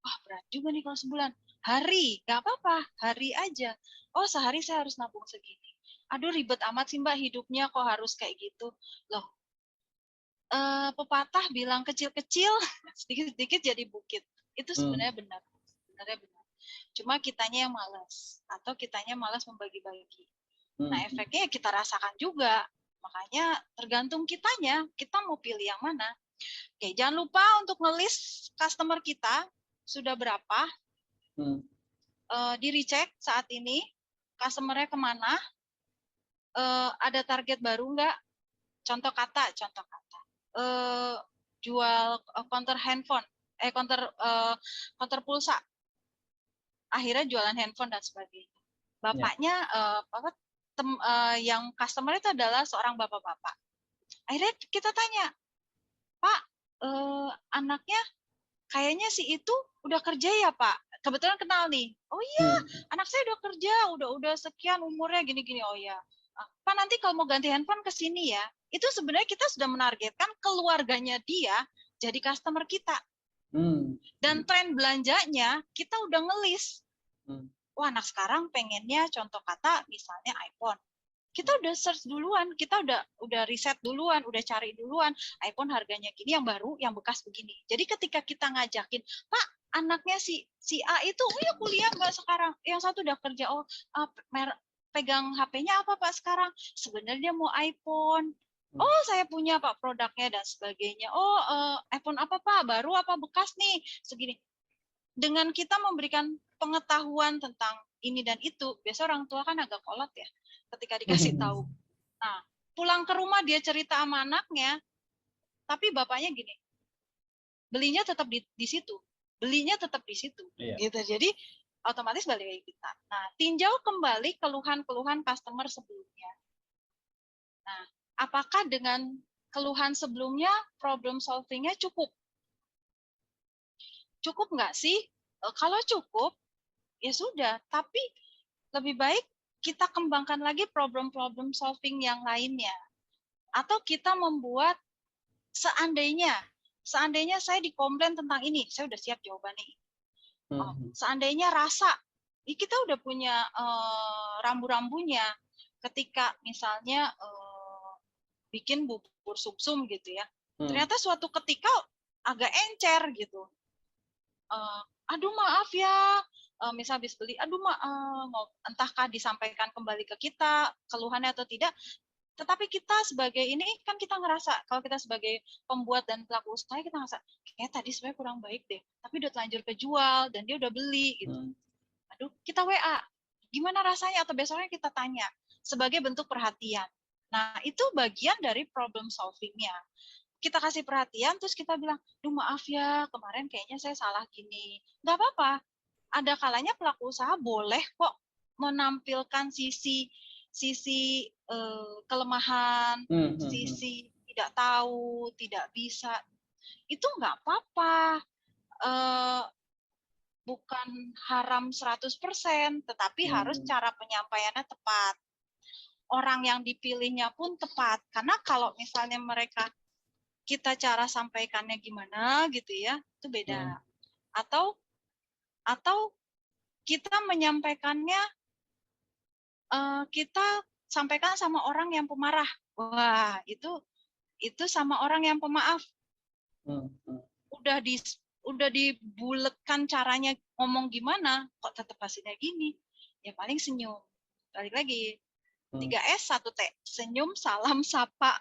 Wah, berat juga nih kalau sebulan. Hari, nggak apa-apa, hari aja. Oh, sehari saya harus nabung segini. Aduh, ribet amat sih Mbak hidupnya kok harus kayak gitu. Loh, pepatah bilang kecil-kecil, sedikit-sedikit jadi bukit. Itu sebenarnya benar. Sebenarnya benar. Cuma kitanya yang malas. Atau kitanya malas membagi-bagi. Nah, efeknya ya kita rasakan juga. Makanya tergantung kitanya, kita mau pilih yang mana. Oke, jangan lupa untuk nge-list customer kita, sudah berapa, di-recheck saat ini, customer-nya kemana, ada target baru nggak? Contoh kata, jual counter handphone, counter pulsa, akhirnya jualan handphone dan sebagainya. Bapaknya, yang customer itu adalah seorang bapak-bapak. Akhirnya kita tanya, Pak, anaknya kayaknya si itu udah kerja ya Pak? Kebetulan kenal nih. Oh iya, anak saya udah kerja, udah sekian umurnya gini-gini. Oh iya, Pak nanti kalau mau ganti handphone ke sini ya. Itu sebenarnya kita sudah menargetkan keluarganya dia jadi customer kita. Dan tren belanjanya kita udah ngelis. Wah, anak sekarang pengennya contoh kata misalnya iPhone. Kita udah search duluan, kita udah riset duluan, udah cari duluan, iPhone harganya gini, yang baru, yang bekas begini. Jadi ketika kita ngajakin, Pak, anaknya si A itu, oh ya kuliah Mbak sekarang, yang satu udah kerja, pegang HP-nya apa Pak sekarang? Sebenarnya mau iPhone. Oh, saya punya Pak produknya dan sebagainya. Oh, iPhone apa Pak? Baru apa bekas nih? Segini. Dengan kita memberikan pengetahuan tentang ini dan itu, biasa orang tua kan agak kolot ya ketika dikasih tahu. Nah, pulang ke rumah dia cerita sama anaknya, tapi bapaknya gini, belinya tetap di situ, belinya tetap di situ, gitu. Jadi otomatis balik ke kita. Nah, tinjau kembali keluhan-keluhan customer sebelumnya. Nah, apakah dengan keluhan sebelumnya problem solving-nya cukup? Cukup nggak sih? Kalau cukup, ya sudah. Tapi lebih baik kita kembangkan lagi problem-problem solving yang lainnya. Atau kita membuat seandainya saya dikomplain tentang ini, saya udah siap jawabannya. Seandainya rasa, kita udah punya rambu-rambunya. Ketika misalnya bikin bubur sumsum gitu ya, ternyata suatu ketika agak encer gitu. Aduh maaf ya, misal habis beli, aduh entahkah disampaikan kembali ke kita keluhannya atau tidak. Tetapi kita sebagai ini kan kita ngerasa, kalau kita sebagai pembuat dan pelaku usaha, kita ngerasa kayak tadi sebenarnya kurang baik deh, tapi udah telanjur kejual dan dia udah beli gitu. Aduh, kita WA, gimana rasanya, atau besoknya kita tanya sebagai bentuk perhatian. Nah, itu bagian dari problem solving-nya. Kita kasih perhatian, terus kita bilang, duh maaf ya, kemarin kayaknya saya salah gini. Nggak apa-apa, ada kalanya pelaku usaha boleh kok menampilkan sisi kelemahan, sisi tidak tahu, tidak bisa. Itu nggak apa-apa. Bukan haram 100%, tetapi harus cara penyampaiannya tepat. Orang yang dipilihnya pun tepat. Karena kalau misalnya kita cara sampaikannya gimana gitu ya, itu beda. Atau kita menyampaikannya, kita sampaikan sama orang yang pemarah. Wah, itu sama orang yang pemaaf. Udah dibuletkan caranya ngomong gimana, kok tetap hasilnya gini. Ya paling senyum. Balik lagi. 3S 1T. Senyum, salam, sapa,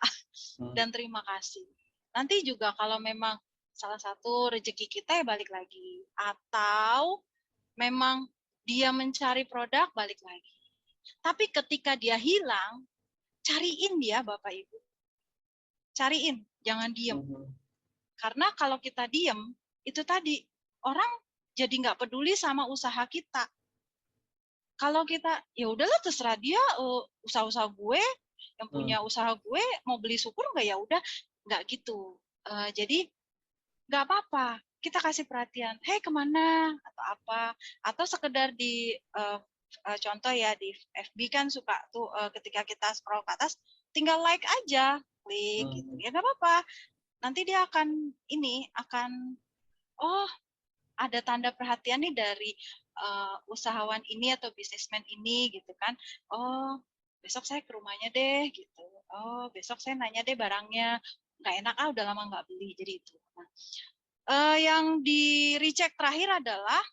dan terima kasih. Nanti juga kalau memang salah satu rezeki kita ya balik lagi. Atau memang dia mencari produk, balik lagi. Tapi ketika dia hilang, cariin dia Bapak Ibu. Cariin, jangan diem. Karena kalau kita diem, itu tadi, orang jadi nggak peduli sama usaha kita. Kalau kita ya udahlah terserah dia, usaha-usaha gue, yang punya usaha gue mau beli syukur nggak ya udah, nggak gitu. Jadi nggak apa-apa, kita kasih perhatian, hei kemana atau apa, atau sekedar di contoh ya di FB kan suka tuh ketika kita scroll ke atas, tinggal like aja, klik gitu ya nggak apa-apa. Nanti dia akan oh ada tanda perhatian nih dari usahawan ini atau bisnismen ini gitu kan. Oh, besok saya ke rumahnya deh gitu. Oh, besok saya nanya deh barangnya. Nggak enak udah lama nggak beli. Jadi itu. Nah, yang di recheck terakhir adalah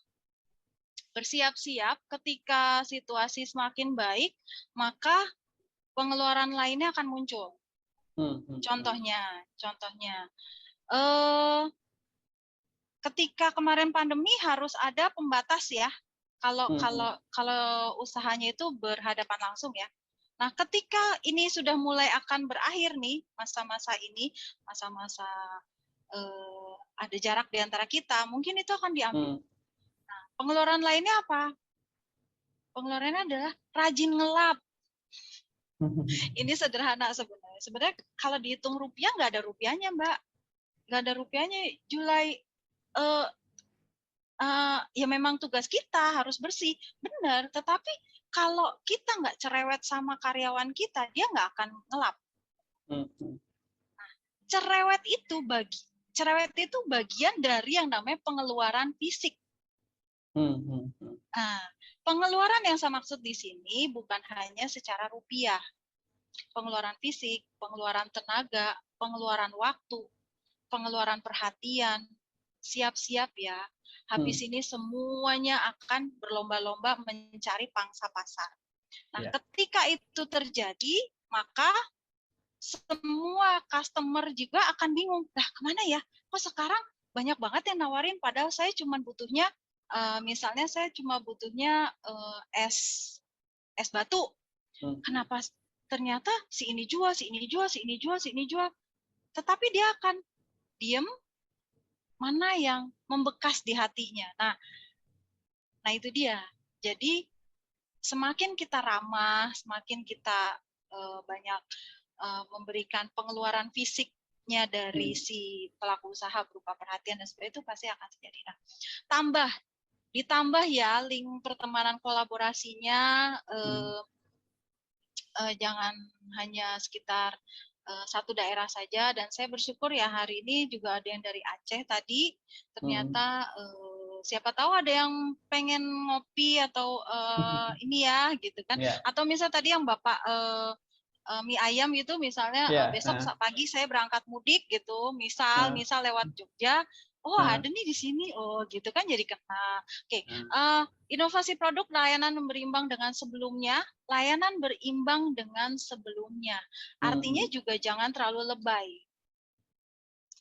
bersiap-siap ketika situasi semakin baik, maka pengeluaran lainnya akan muncul. Contohnya, ketika kemarin pandemi harus ada pembatas ya. Kalau usahanya itu berhadapan langsung ya. Nah, ketika ini sudah mulai akan berakhir nih masa-masa ini, masa-masa ada jarak di antara kita, mungkin itu akan diambil. Nah, pengeluaran lainnya apa? Pengeluarannya adalah rajin ngelap. Ini sederhana sebenarnya. Sebenarnya kalau dihitung rupiah nggak ada rupiahnya, Mbak. Nggak ada rupiahnya. Julai ya memang tugas kita harus bersih, benar. Tetapi kalau kita nggak cerewet sama karyawan kita, dia nggak akan ngelap. Cerewet itu bagian dari yang namanya pengeluaran fisik. Nah, pengeluaran yang saya maksud di sini bukan hanya secara rupiah. Pengeluaran fisik, pengeluaran tenaga, pengeluaran waktu, pengeluaran perhatian. Siap-siap ya. Habis ini semuanya akan berlomba-lomba mencari pangsa pasar. Nah, ketika itu terjadi, maka semua customer juga akan bingung. Nah, kemana ya? Kok sekarang banyak banget yang nawarin, padahal saya cuma butuhnya, misalnya saya cuma butuhnya es batu. Kenapa ternyata si ini jual, si ini jual, si ini jual, si ini jual. Tetapi dia akan diem, mana yang membekas di hatinya. Nah itu dia. Jadi semakin kita ramah, semakin kita banyak memberikan pengeluaran fisiknya dari si pelaku usaha berupa perhatian dan sebagainya, itu pasti akan terjadi. Nah, ditambah ya link pertemanan kolaborasinya, jangan hanya sekitar satu daerah saja. Dan saya bersyukur ya hari ini juga ada yang dari Aceh tadi, ternyata siapa tahu ada yang pengen ngopi atau ini ya gitu kan, atau misal tadi yang Bapak mie ayam gitu misalnya, besok pagi saya berangkat mudik gitu, misal lewat Jogja, oh ada nih di sini, oh gitu kan jadi kena. Oke, inovasi produk layanan berimbang dengan sebelumnya, artinya juga jangan terlalu lebay.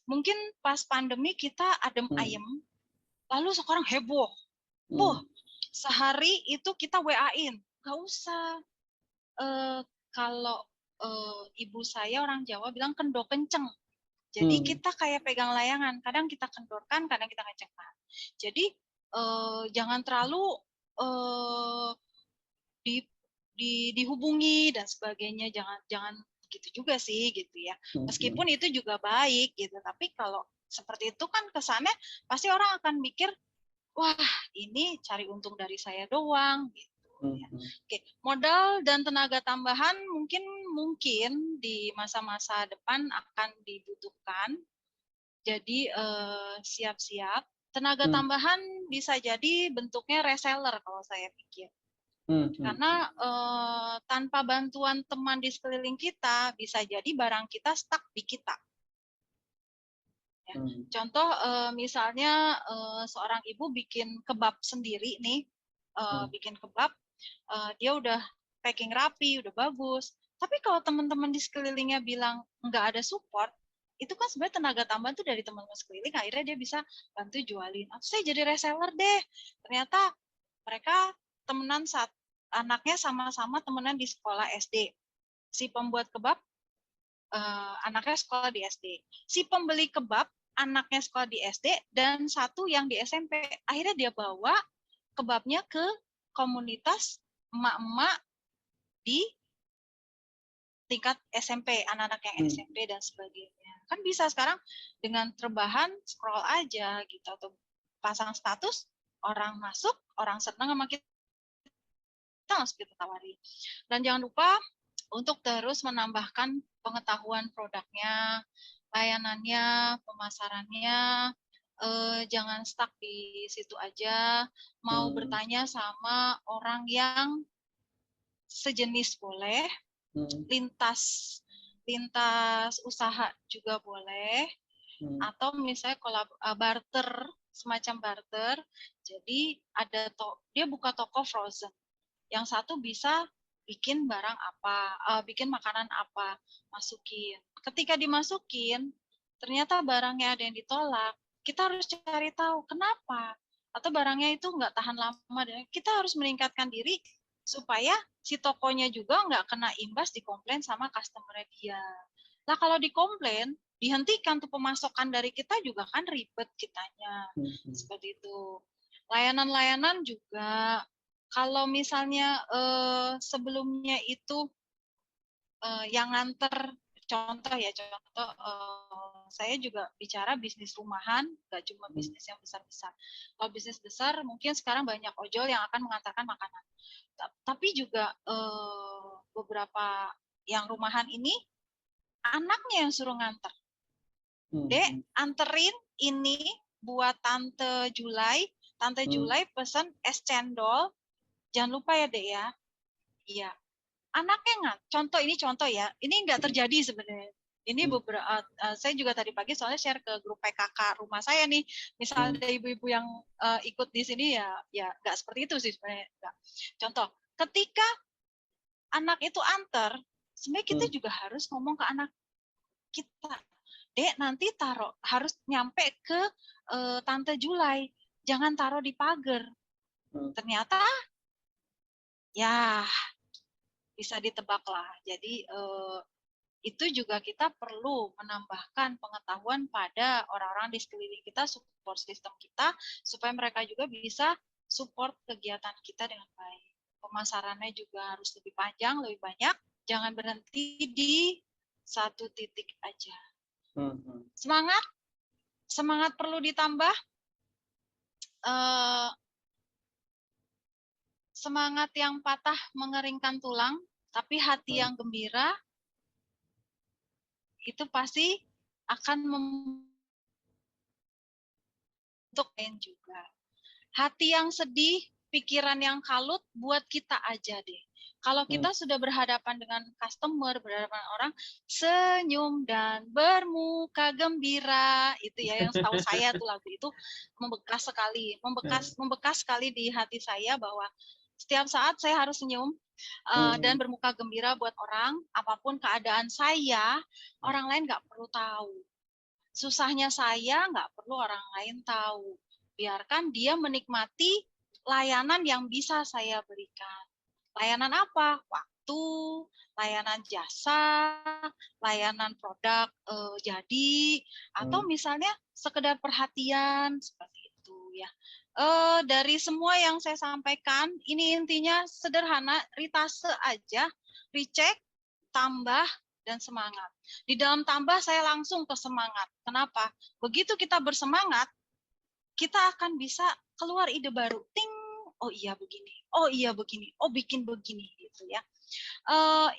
Mungkin pas pandemi kita adem ayem, lalu sekarang heboh, sehari itu kita WA-in, nggak usah. Kalau ibu saya orang Jawa bilang kendor kenceng. Jadi kita kayak pegang layangan, kadang kita kendorkan, kadang kita kencengkan. Jadi jangan terlalu dihubungi dan sebagainya, jangan gitu juga sih gitu ya. Meskipun itu juga baik gitu, tapi kalau seperti itu kan kesannya pasti orang akan mikir, wah ini cari untung dari saya doang gitu. Ya. Oke, modal dan tenaga tambahan mungkin di masa-masa depan akan dibutuhkan. Jadi siap-siap. Tenaga tambahan bisa jadi bentuknya reseller kalau saya pikir. Karena tanpa bantuan teman di sekeliling kita, bisa jadi barang kita stuck di kita. Ya. Contoh misalnya seorang ibu bikin kebab sendiri nih, bikin kebab, dia udah packing rapi, udah bagus. Tapi kalau teman-teman di sekelilingnya bilang nggak ada support, itu kan sebenarnya tenaga tambahan tuh dari teman-teman sekeliling, akhirnya dia bisa bantu jualin. Saya jadi reseller deh. Ternyata mereka temenan anaknya sama-sama temenan di sekolah SD. Si pembuat kebab anaknya sekolah di SD. Si pembeli kebab anaknya sekolah di SD dan satu yang di SMP. Akhirnya dia bawa kebabnya ke komunitas emak-emak di tingkat SMP, anak-anak yang SMP dan sebagainya. Kan bisa sekarang dengan rebahan scroll aja gitu, atau pasang status, orang masuk, orang senang sama kita langsung kita tawari. Dan jangan lupa untuk terus menambahkan pengetahuan produknya, layanannya, pemasarannya. Jangan stuck di situ aja. Mau bertanya sama orang yang sejenis boleh, lintas usaha juga boleh, atau misalnya barter, semacam barter. Jadi dia buka toko frozen. Yang satu bisa bikin barang apa, bikin makanan apa, masukin. Ketika dimasukin, ternyata barangnya ada yang ditolak, kita harus cari tahu kenapa. Atau barangnya itu nggak tahan lama, dan kita harus meningkatkan diri supaya si tokonya juga nggak kena imbas dikomplain sama customer dia. Nah kalau dikomplain, dihentikan tuh pemasokan dari kita juga kan ribet kitanya. Seperti itu. Layanan-layanan juga, kalau misalnya sebelumnya itu yang nganter, contoh saya juga bicara bisnis rumahan, nggak cuma bisnis yang besar-besar. Kalau bisnis besar mungkin sekarang banyak ojol yang akan mengantarkan makanan. Tapi juga beberapa yang rumahan ini anaknya yang suruh nganter. Dek, anterin ini buat Tante Julai. Tante Julai pesan es cendol. Jangan lupa ya, Dek ya. Iya. Anaknya nggak. Contoh ya. Ini nggak terjadi sebenarnya. Ini beberapa, saya juga tadi pagi soalnya share ke grup PKK rumah saya nih. Misalnya ada ibu-ibu yang ikut di sini ya nggak seperti itu sih sebenarnya. Nggak. Contoh, ketika anak itu antar, sebenarnya kita juga harus ngomong ke anak kita. Dek, nanti harus nyampe ke Tante Julai. Jangan taruh di pagar. Ternyata ya bisa ditebak lah. Jadi itu juga kita perlu menambahkan pengetahuan pada orang-orang di sekeliling kita, support system kita, supaya mereka juga bisa support kegiatan kita dengan baik. Pemasarannya juga harus lebih panjang, lebih banyak. Jangan berhenti di satu titik aja. Semangat perlu ditambah. Semangat yang patah mengeringkan tulang, tapi hati yang gembira itu pasti akan membentuk lain juga. Hati yang sedih, pikiran yang kalut, buat kita aja deh. Kalau kita sudah berhadapan dengan customer, berhadapan dengan orang, senyum dan bermuka gembira, itu ya yang setahu saya tuh lagu itu membekas sekali, membekas sekali di hati saya bahwa setiap saat saya harus senyum dan bermuka gembira buat orang, apapun keadaan saya, orang lain nggak perlu tahu. Susahnya saya nggak perlu orang lain tahu. Biarkan dia menikmati layanan yang bisa saya berikan. Layanan apa? Waktu, layanan jasa, layanan produk jadi, atau misalnya sekedar perhatian, seperti itu ya. Dari semua yang saya sampaikan, ini intinya sederhana, ritase aja, recheck, tambah, dan semangat. Di dalam tambah saya langsung ke semangat. Kenapa? Begitu kita bersemangat, kita akan bisa keluar ide baru. Ting, oh iya begini, oh iya begini, oh bikin begini gitu ya.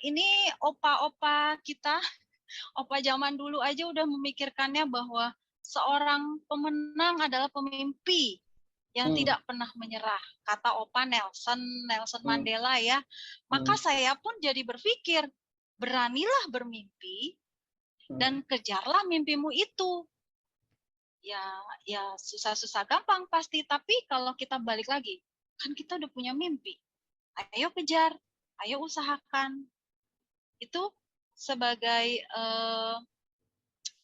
Ini opa-opa kita, opa zaman dulu aja udah memikirkannya bahwa seorang pemenang adalah pemimpi yang tidak pernah menyerah. Kata opa Nelson Mandela ya. Maka saya pun jadi berpikir, beranilah bermimpi dan kejarlah mimpimu itu. Ya susah-susah gampang pasti, tapi kalau kita balik lagi, kan kita udah punya mimpi. Ayo kejar, ayo usahakan. Itu sebagai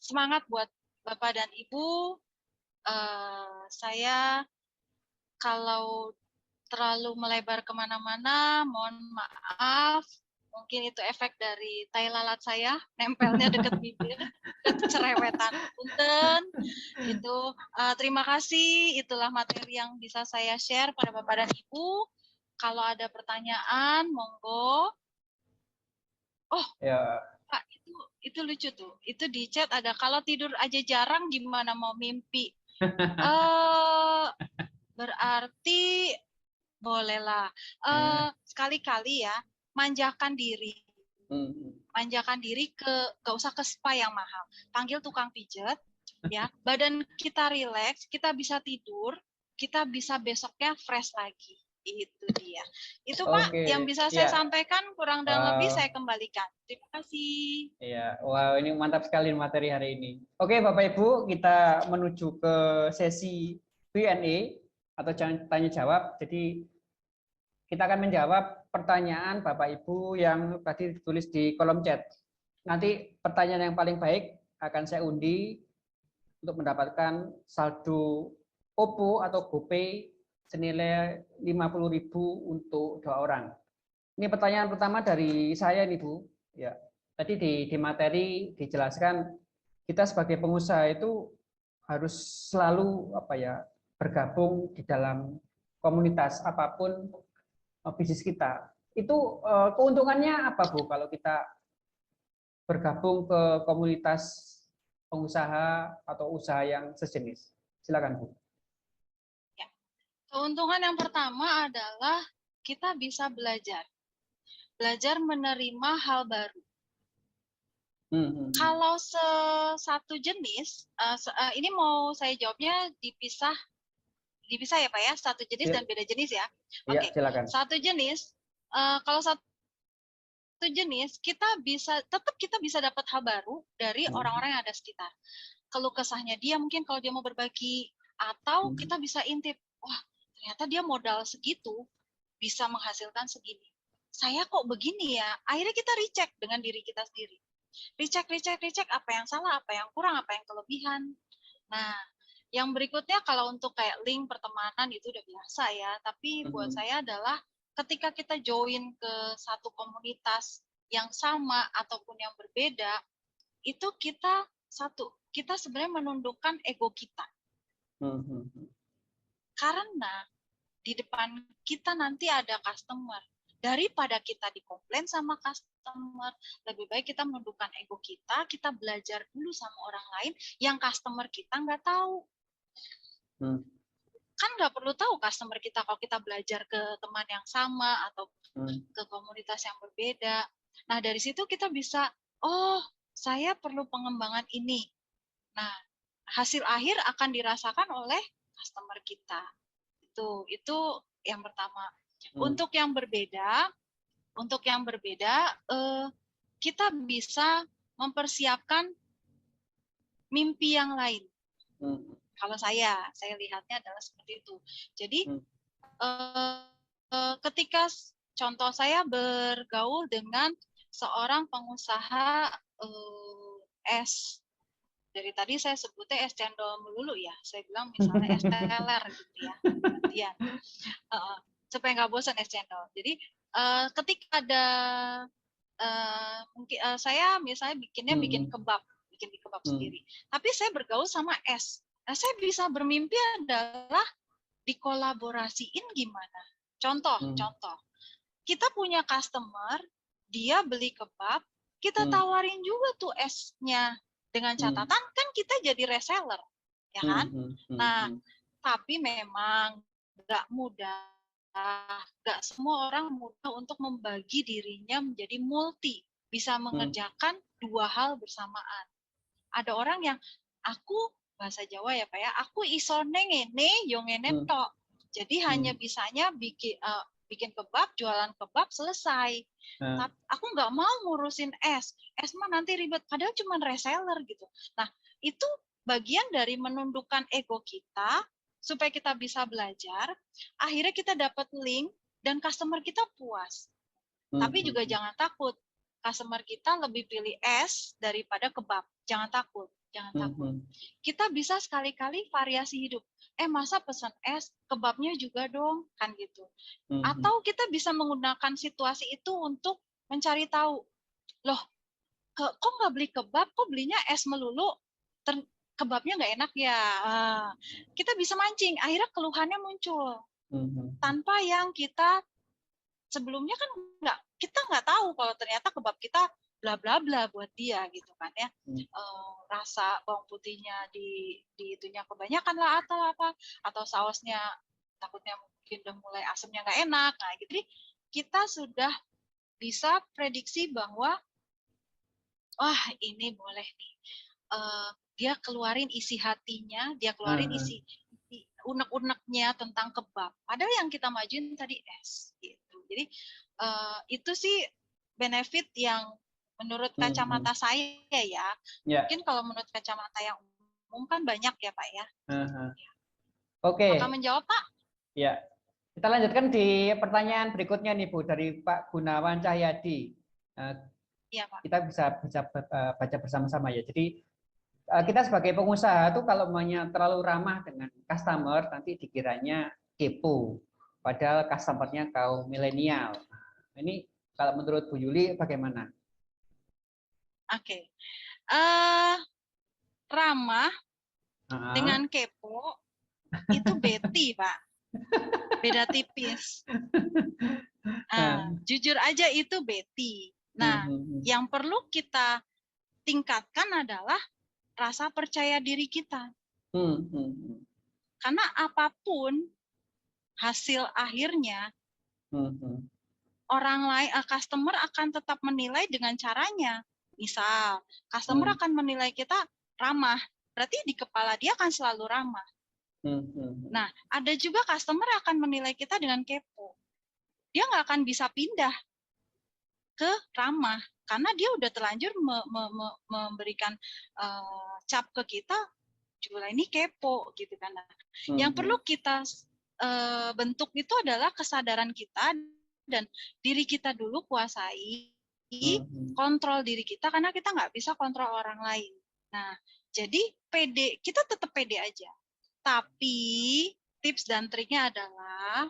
semangat buat Bapak dan Ibu. Saya kalau terlalu melebar kemana-mana, mohon maaf. Mungkin itu efek dari tai lalat saya, nempelnya deket bibir, kecerewetan. Punten, itu terima kasih. Itulah materi yang bisa saya share pada Bapak dan Ibu. Kalau ada pertanyaan, monggo. Oh, Ya. Pak, itu lucu tuh. Itu di chat ada, kalau tidur aja jarang gimana mau mimpi? Berarti bolehlah. Sekali-kali ya, manjakan diri. Manjakan diri gak usah ke spa yang mahal. Panggil tukang pijet, ya. Badan kita rileks, kita bisa tidur, kita bisa besoknya fresh lagi. Itu dia. Itu Pak Oke, yang bisa saya ya. sampaikan, kurang dan lebih saya kembalikan. Terima kasih. Iya, wow, ini mantap sekali materi hari ini. Oke, Bapak Ibu, kita menuju ke sesi Q&A atau tanya jawab. Jadi kita akan menjawab pertanyaan Bapak Ibu yang tadi ditulis di kolom chat. Nanti pertanyaan yang paling baik akan saya undi untuk mendapatkan saldo OPPO atau GoPay senilai 50.000 untuk 2 orang. Ini pertanyaan pertama dari saya nih Bu. Ya, tadi di materi dijelaskan kita sebagai pengusaha itu harus selalu bergabung di dalam komunitas apapun bisnis kita. Itu keuntungannya apa Bu kalau kita bergabung ke komunitas pengusaha atau usaha yang sejenis? Silakan Bu. Ya. Keuntungan yang pertama adalah kita bisa belajar menerima hal baru. Kalau satu jenis, ini mau saya jawabnya dipisah ya Pak ya, satu jenis dan beda jenis ya. Oke, silakan. Satu jenis, kalau satu jenis kita bisa dapat hal baru dari orang-orang yang ada sekitar. Keluh kesahnya dia mungkin kalau dia mau berbagi, atau kita bisa intip, wah ternyata dia modal segitu bisa menghasilkan segini. Saya kok begini ya? Akhirnya kita recheck dengan diri kita sendiri. Recheck apa yang salah, apa yang kurang, apa yang kelebihan. Nah, yang berikutnya kalau untuk kayak link pertemanan itu udah biasa ya, tapi buat saya adalah ketika kita join ke satu komunitas yang sama ataupun yang berbeda, itu kita sebenarnya menundukkan ego kita. Karena di depan kita nanti ada customer. Daripada kita dikomplain sama customer, lebih baik kita menundukkan ego kita belajar dulu sama orang lain yang customer kita nggak tahu. Kan nggak perlu tahu customer kita kalau kita belajar ke teman yang sama atau ke komunitas yang berbeda. Nah, dari situ kita bisa, oh, saya perlu pengembangan ini. Nah, hasil akhir akan dirasakan oleh customer kita. Itu yang pertama. Untuk yang berbeda, kita bisa mempersiapkan mimpi yang lain. Kalau saya lihatnya adalah seperti itu. Jadi ketika contoh saya bergaul dengan seorang pengusaha es, dari tadi saya sebutnya es cendol melulu ya, saya bilang misalnya es teler gitu ya, kemudian supaya nggak bosan es cendol. Jadi ketika ada mungkin saya misalnya bikin kebab sendiri, tapi saya bergaul sama es. Nah, saya bisa bermimpi adalah dikolaborasiin gimana. Contoh, kita punya customer, dia beli kebab, kita tawarin juga tuh esnya dengan catatan kan kita jadi reseller, ya kan? Nah, tapi memang nggak mudah, nggak semua orang mudah untuk membagi dirinya menjadi multi, bisa mengerjakan dua hal bersamaan. Ada orang yang aku bahasa Jawa ya Pak ya, aku isone ngene yo ngene tok. Jadi hanya bisanya bikin kebab, jualan kebab, selesai. Tapi aku nggak mau ngurusin es mah nanti ribet. Padahal cuma reseller gitu. Nah, itu bagian dari menundukkan ego kita supaya kita bisa belajar. Akhirnya kita dapat link dan customer kita puas. Tapi juga jangan takut. Customer kita lebih pilih es daripada kebab. Jangan takut. Kita bisa sekali-kali variasi hidup. Masa pesan es, kebabnya juga dong, kan gitu. Atau kita bisa menggunakan situasi itu untuk mencari tahu, loh, kok nggak beli kebab, kok belinya es melulu, kebabnya nggak enak ya. Kita bisa mancing, akhirnya keluhannya muncul. Tanpa yang kita sebelumnya kan kita nggak tahu kalau ternyata kebab kita bla bla bla buat dia gitu kan ya. Rasa bawang putihnya di itunya kebanyakan lah atau apa, atau sausnya takutnya mungkin udah mulai asamnya nggak enak. Nah, jadi kita sudah bisa prediksi bahwa wah ini boleh nih. Dia keluarin isi hatinya, dia keluarin isi unek-uneknya tentang kebab. Padahal yang kita majuin tadi es gitu. Jadi itu sih benefit yang menurut kacamata saya ya. Mungkin kalau menurut kacamata yang umum kan banyak ya Pak ya. Oke. Apakah menjawab Pak? Ya. Kita lanjutkan di pertanyaan berikutnya nih Bu dari Pak Gunawan Cahyadi. Iya Pak. Kita bisa baca bersama-sama ya. Jadi kita sebagai pengusaha tuh kalau maunya terlalu ramah dengan customer nanti dikiranya kepo. Padahal customernya kaum milenial. Ini kalau menurut Bu Yuli bagaimana? Oke. Ramah dengan kepo itu Betty, Pak. Beda tipis. Jujur aja itu Betty. Nah, yang perlu kita tingkatkan adalah rasa percaya diri kita. Karena apapun hasil akhirnya, orang lain, customer akan tetap menilai dengan caranya. Misal, customer akan menilai kita ramah, berarti di kepala dia akan selalu ramah. Nah, ada juga customer akan menilai kita dengan kepo. Dia nggak akan bisa pindah ke ramah, karena dia udah terlanjur memberikan cap ke kita, Jula ini kepo, gitu kan. Yang perlu kita bentuk itu adalah kesadaran kita dan diri kita dulu kuasai, kontrol diri kita karena kita nggak bisa kontrol orang lain. Nah, jadi pede, kita tetap pede aja. Tapi tips dan triknya adalah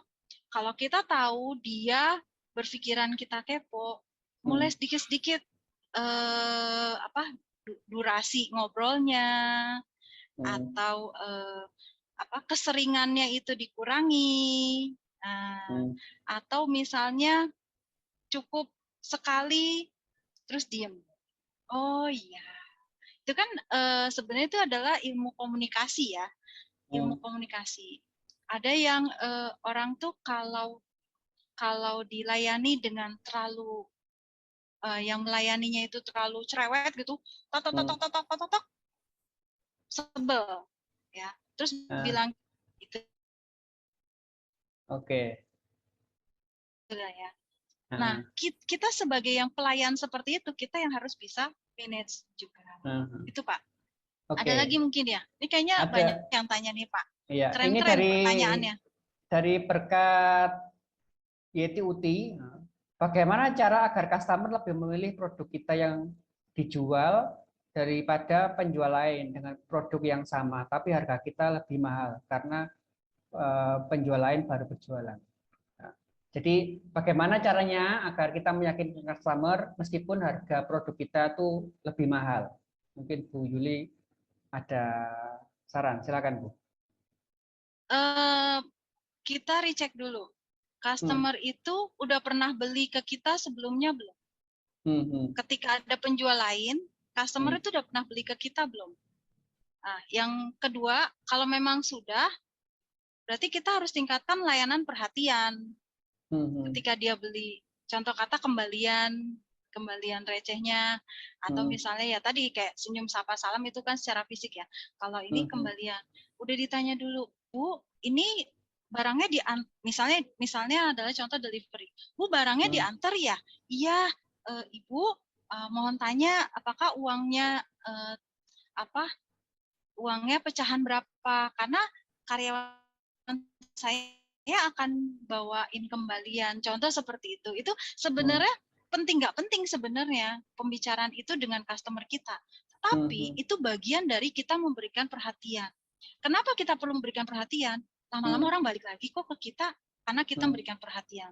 kalau kita tahu dia berpikiran kita kepo, mulai sedikit-sedikit durasi ngobrolnya atau keseringannya itu dikurangi. Atau misalnya cukup sekali terus diem. Oh iya, itu kan sebenarnya itu adalah ilmu komunikasi ya, ilmu komunikasi. Ada yang orang tuh kalau dilayani dengan terlalu yang melayaninya itu terlalu cerewet gitu, tok sebel ya, terus bilang itu. Oke. Ya. Nah, kita sebagai yang pelayan seperti itu, kita yang harus bisa manage juga. Itu Pak. Ada lagi mungkin ya? Ini kayaknya banyak yang tanya nih Pak. Iya. Keren-keren pertanyaannya. Dari berkat Yeti Uti, bagaimana cara agar customer lebih memilih produk kita yang dijual daripada penjual lain dengan produk yang sama, tapi harga kita lebih mahal karena penjual lain baru berjualan. Jadi bagaimana caranya agar kita meyakinkan customer meskipun harga produk kita tuh lebih mahal? Mungkin Bu Yuli ada saran, silakan Bu. Kita recheck dulu. Customer itu udah pernah beli ke kita sebelumnya belum? Ketika ada penjual lain, customer itu udah pernah beli ke kita belum? Nah, yang kedua, kalau memang sudah, berarti kita harus tingkatkan layanan perhatian. Ketika dia beli, contoh kata kembalian recehnya, atau misalnya ya tadi kayak senyum sapa salam itu kan secara fisik ya. Kalau ini kembalian, udah ditanya dulu, Bu, ini barangnya misalnya adalah contoh delivery. Bu, barangnya diantar ya? Iya, Ibu, mohon tanya apakah uangnya uangnya pecahan berapa? Karena karyawan saya akan bawain kembalian. Contoh seperti itu. Itu sebenarnya penting nggak penting sebenarnya pembicaraan itu dengan customer kita. Tapi itu bagian dari kita memberikan perhatian. Kenapa kita perlu memberikan perhatian? Lama-lama orang balik lagi kok ke kita karena kita memberikan perhatian.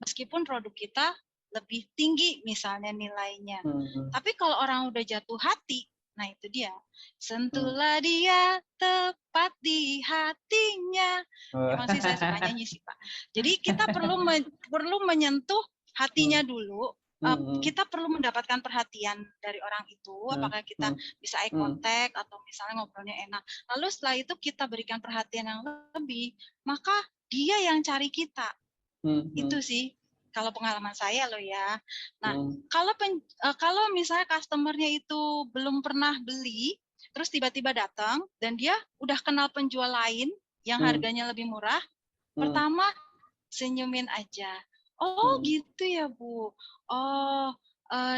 Meskipun produk kita lebih tinggi misalnya nilainya. Tapi kalau orang udah jatuh hati, Nah, itu dia. Sentuhlah dia tepat di hatinya. Emang sih saya suka nyanyi sih, Pak. Jadi kita perlu menyentuh hatinya dulu. Kita perlu mendapatkan perhatian dari orang itu, apakah kita bisa eye contact atau misalnya ngobrolnya enak. Lalu setelah itu kita berikan perhatian yang lebih, maka dia yang cari kita. Itu sih kalau pengalaman saya loh ya. Nah, kalau misalnya customernya itu belum pernah beli, terus tiba-tiba datang dan dia udah kenal penjual lain yang harganya lebih murah, pertama senyumin aja. Oh gitu ya Bu. Oh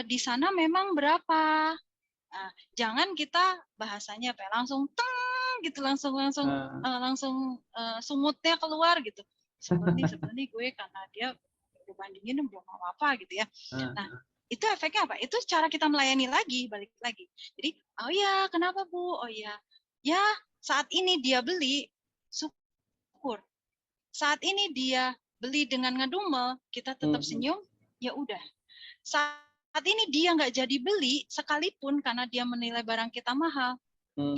di sana memang berapa? Nah, jangan kita bahasanya apa ya, langsung teng gitu, langsung sumutnya keluar gitu. Sebenarnya gue karena dia dibandingin belum apa gitu ya. Nah, itu efeknya apa? Itu cara kita melayani lagi, balik lagi. Jadi, oh ya, kenapa Bu? Oh ya, ya saat ini dia beli, syukur. Saat ini dia beli dengan ngedumel, kita tetap senyum, ya udah. Saat ini dia nggak jadi beli sekalipun karena dia menilai barang kita mahal.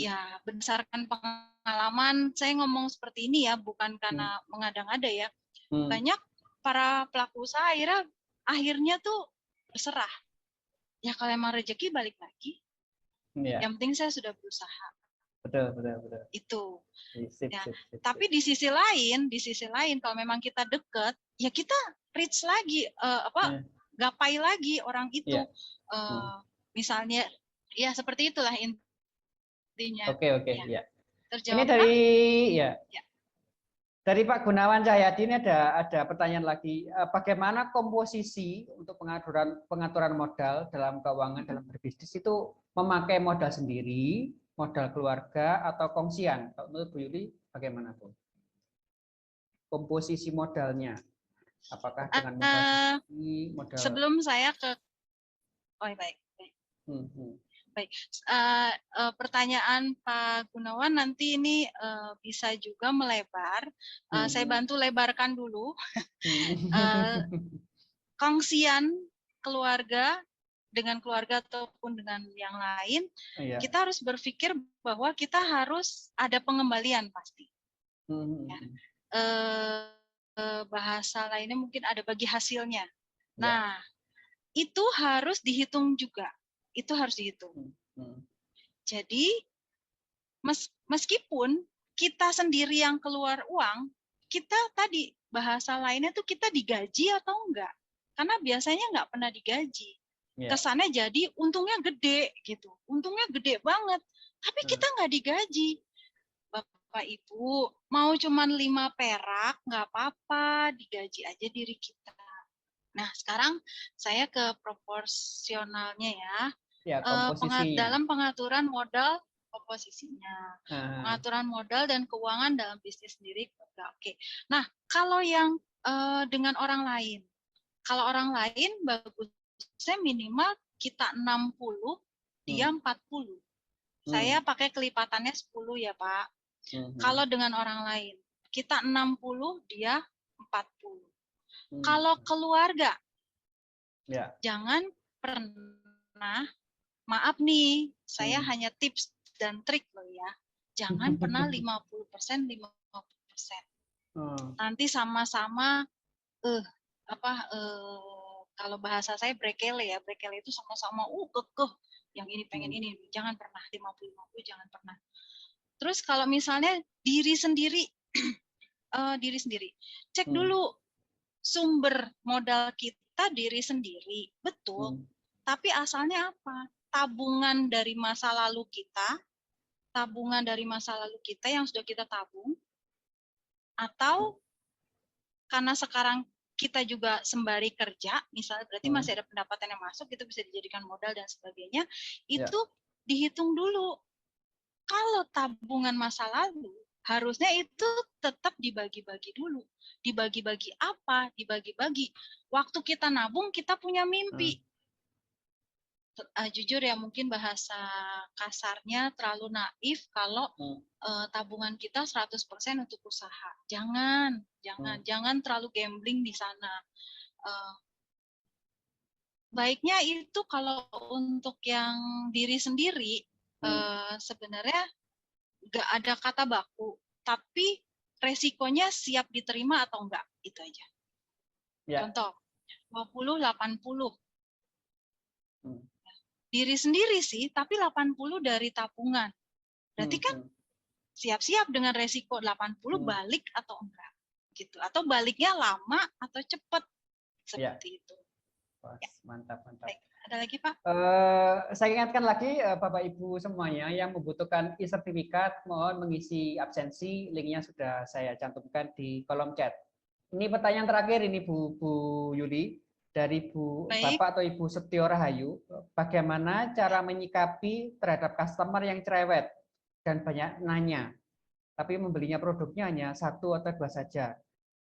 Ya, berdasarkan pengalaman, saya ngomong seperti ini ya, bukan karena mengada-ngada ya. Banyak para pelaku usaha akhirnya tuh berserah. Ya kalau emang rezeki balik lagi. Yang penting saya sudah berusaha. Betul. Itu. Sip. Tapi di sisi lain kalau memang kita deket, ya kita reach lagi, gapai lagi orang itu. Misalnya, ya seperti itulah intinya. Oke. Ya. Terjawab. Ini dari Pak Gunawan Cahyadi ini ada pertanyaan lagi. Bagaimana komposisi untuk pengaturan modal dalam keuangan dalam berbisnis itu memakai modal sendiri, modal keluarga atau kongsian? Kalau menurut Bu Yuli bagaimana tuh? Komposisi modalnya. Apakah dengan modal sebelum saya ke baik. Baik, pertanyaan Pak Gunawan nanti ini bisa juga melebar. Saya bantu lebarkan dulu. Kongsian keluarga dengan keluarga ataupun dengan yang lain, kita harus berpikir bahwa kita harus ada pengembalian pasti. Ya. Bahasa lainnya mungkin ada bagi hasilnya. Nah, itu harus dihitung juga. Itu harus dihitung. Jadi meskipun kita sendiri yang keluar uang, kita tadi bahasa lainnya tuh kita digaji atau enggak? Karena biasanya enggak pernah digaji. Kesannya jadi untungnya gede gitu, untungnya gede banget, tapi kita enggak digaji. Bapak Ibu mau cuman 5 perak enggak apa-apa, digaji aja diri kita. Nah sekarang saya ke proporsionalnya ya. Dalam pengaturan modal komposisinya, pengaturan modal dan keuangan dalam bisnis sendiri. Oke. Nah, kalau yang dengan orang lain, kalau orang lain bagusnya minimal kita 60, dia 40. Saya pakai kelipatannya 10 ya Pak. Kalau dengan orang lain, kita 60, dia 40. Kalau keluarga, jangan pernah, maaf nih, saya hanya tips dan trik loh ya. Jangan pernah 50%. Nanti sama-sama kalau bahasa saya brekele ya. Brekele itu sama-sama kekeh yang ini pengen ini. Jangan pernah 50-50, jangan pernah. Terus kalau misalnya diri sendiri cek dulu sumber modal kita diri sendiri. Betul. Tapi asalnya apa? Tabungan dari masa lalu kita yang sudah kita tabung, atau karena sekarang kita juga sembari kerja, misalnya berarti masih ada pendapatan yang masuk, itu bisa dijadikan modal dan sebagainya, itu dihitung dulu. Kalau tabungan masa lalu, harusnya itu tetap dibagi-bagi dulu. Dibagi-bagi apa? Dibagi-bagi. Waktu kita nabung, kita punya mimpi. Jujur ya mungkin bahasa kasarnya terlalu naif kalau tabungan kita 100% untuk usaha. Jangan terlalu gambling di sana. Baiknya itu kalau untuk yang diri sendiri, sebenarnya nggak ada kata baku, tapi resikonya siap diterima atau enggak, itu aja. Ya. Contoh, 20-80. Hmm. Diri sendiri sih, tapi 80 dari tabungan. Berarti kan siap-siap dengan resiko 80 balik atau enggak. Gitu. Atau baliknya lama atau cepat. Seperti itu. Wah, Ya. mantap. Baik. Ada lagi, Pak? Saya ingatkan lagi Bapak Ibu semuanya yang membutuhkan e-sertifikat, mohon mengisi absensi, linknya sudah saya cantumkan di kolom chat. Ini pertanyaan terakhir ini Bu Yuli dari Baik. Bapak atau Ibu Setio Rahayu, bagaimana cara menyikapi terhadap customer yang cerewet dan banyak nanya, tapi membelinya produknya hanya 1 atau 2 saja.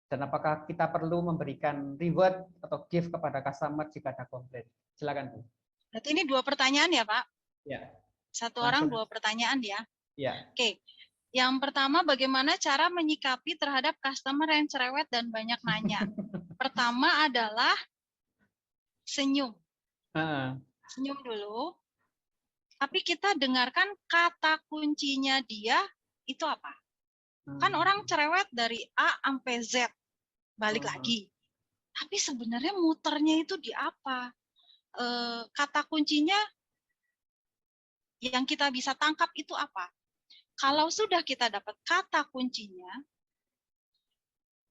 Dan apakah kita perlu memberikan reward atau gift kepada customer jika ada komplain? Silakan, Bu. Berarti ini 2 pertanyaan ya, Pak? Ya. Satu Langsung. orang 2 pertanyaan ya? Ya. Oke. Yang pertama, bagaimana cara menyikapi terhadap customer yang cerewet dan banyak nanya? Pertama adalah senyum. Senyum dulu. Tapi kita dengarkan kata kuncinya dia itu apa? Kan orang cerewet dari A sampai Z. Balik lagi. Tapi sebenarnya muternya itu di apa? Kata kuncinya yang kita bisa tangkap itu apa? Kalau sudah kita dapat kata kuncinya,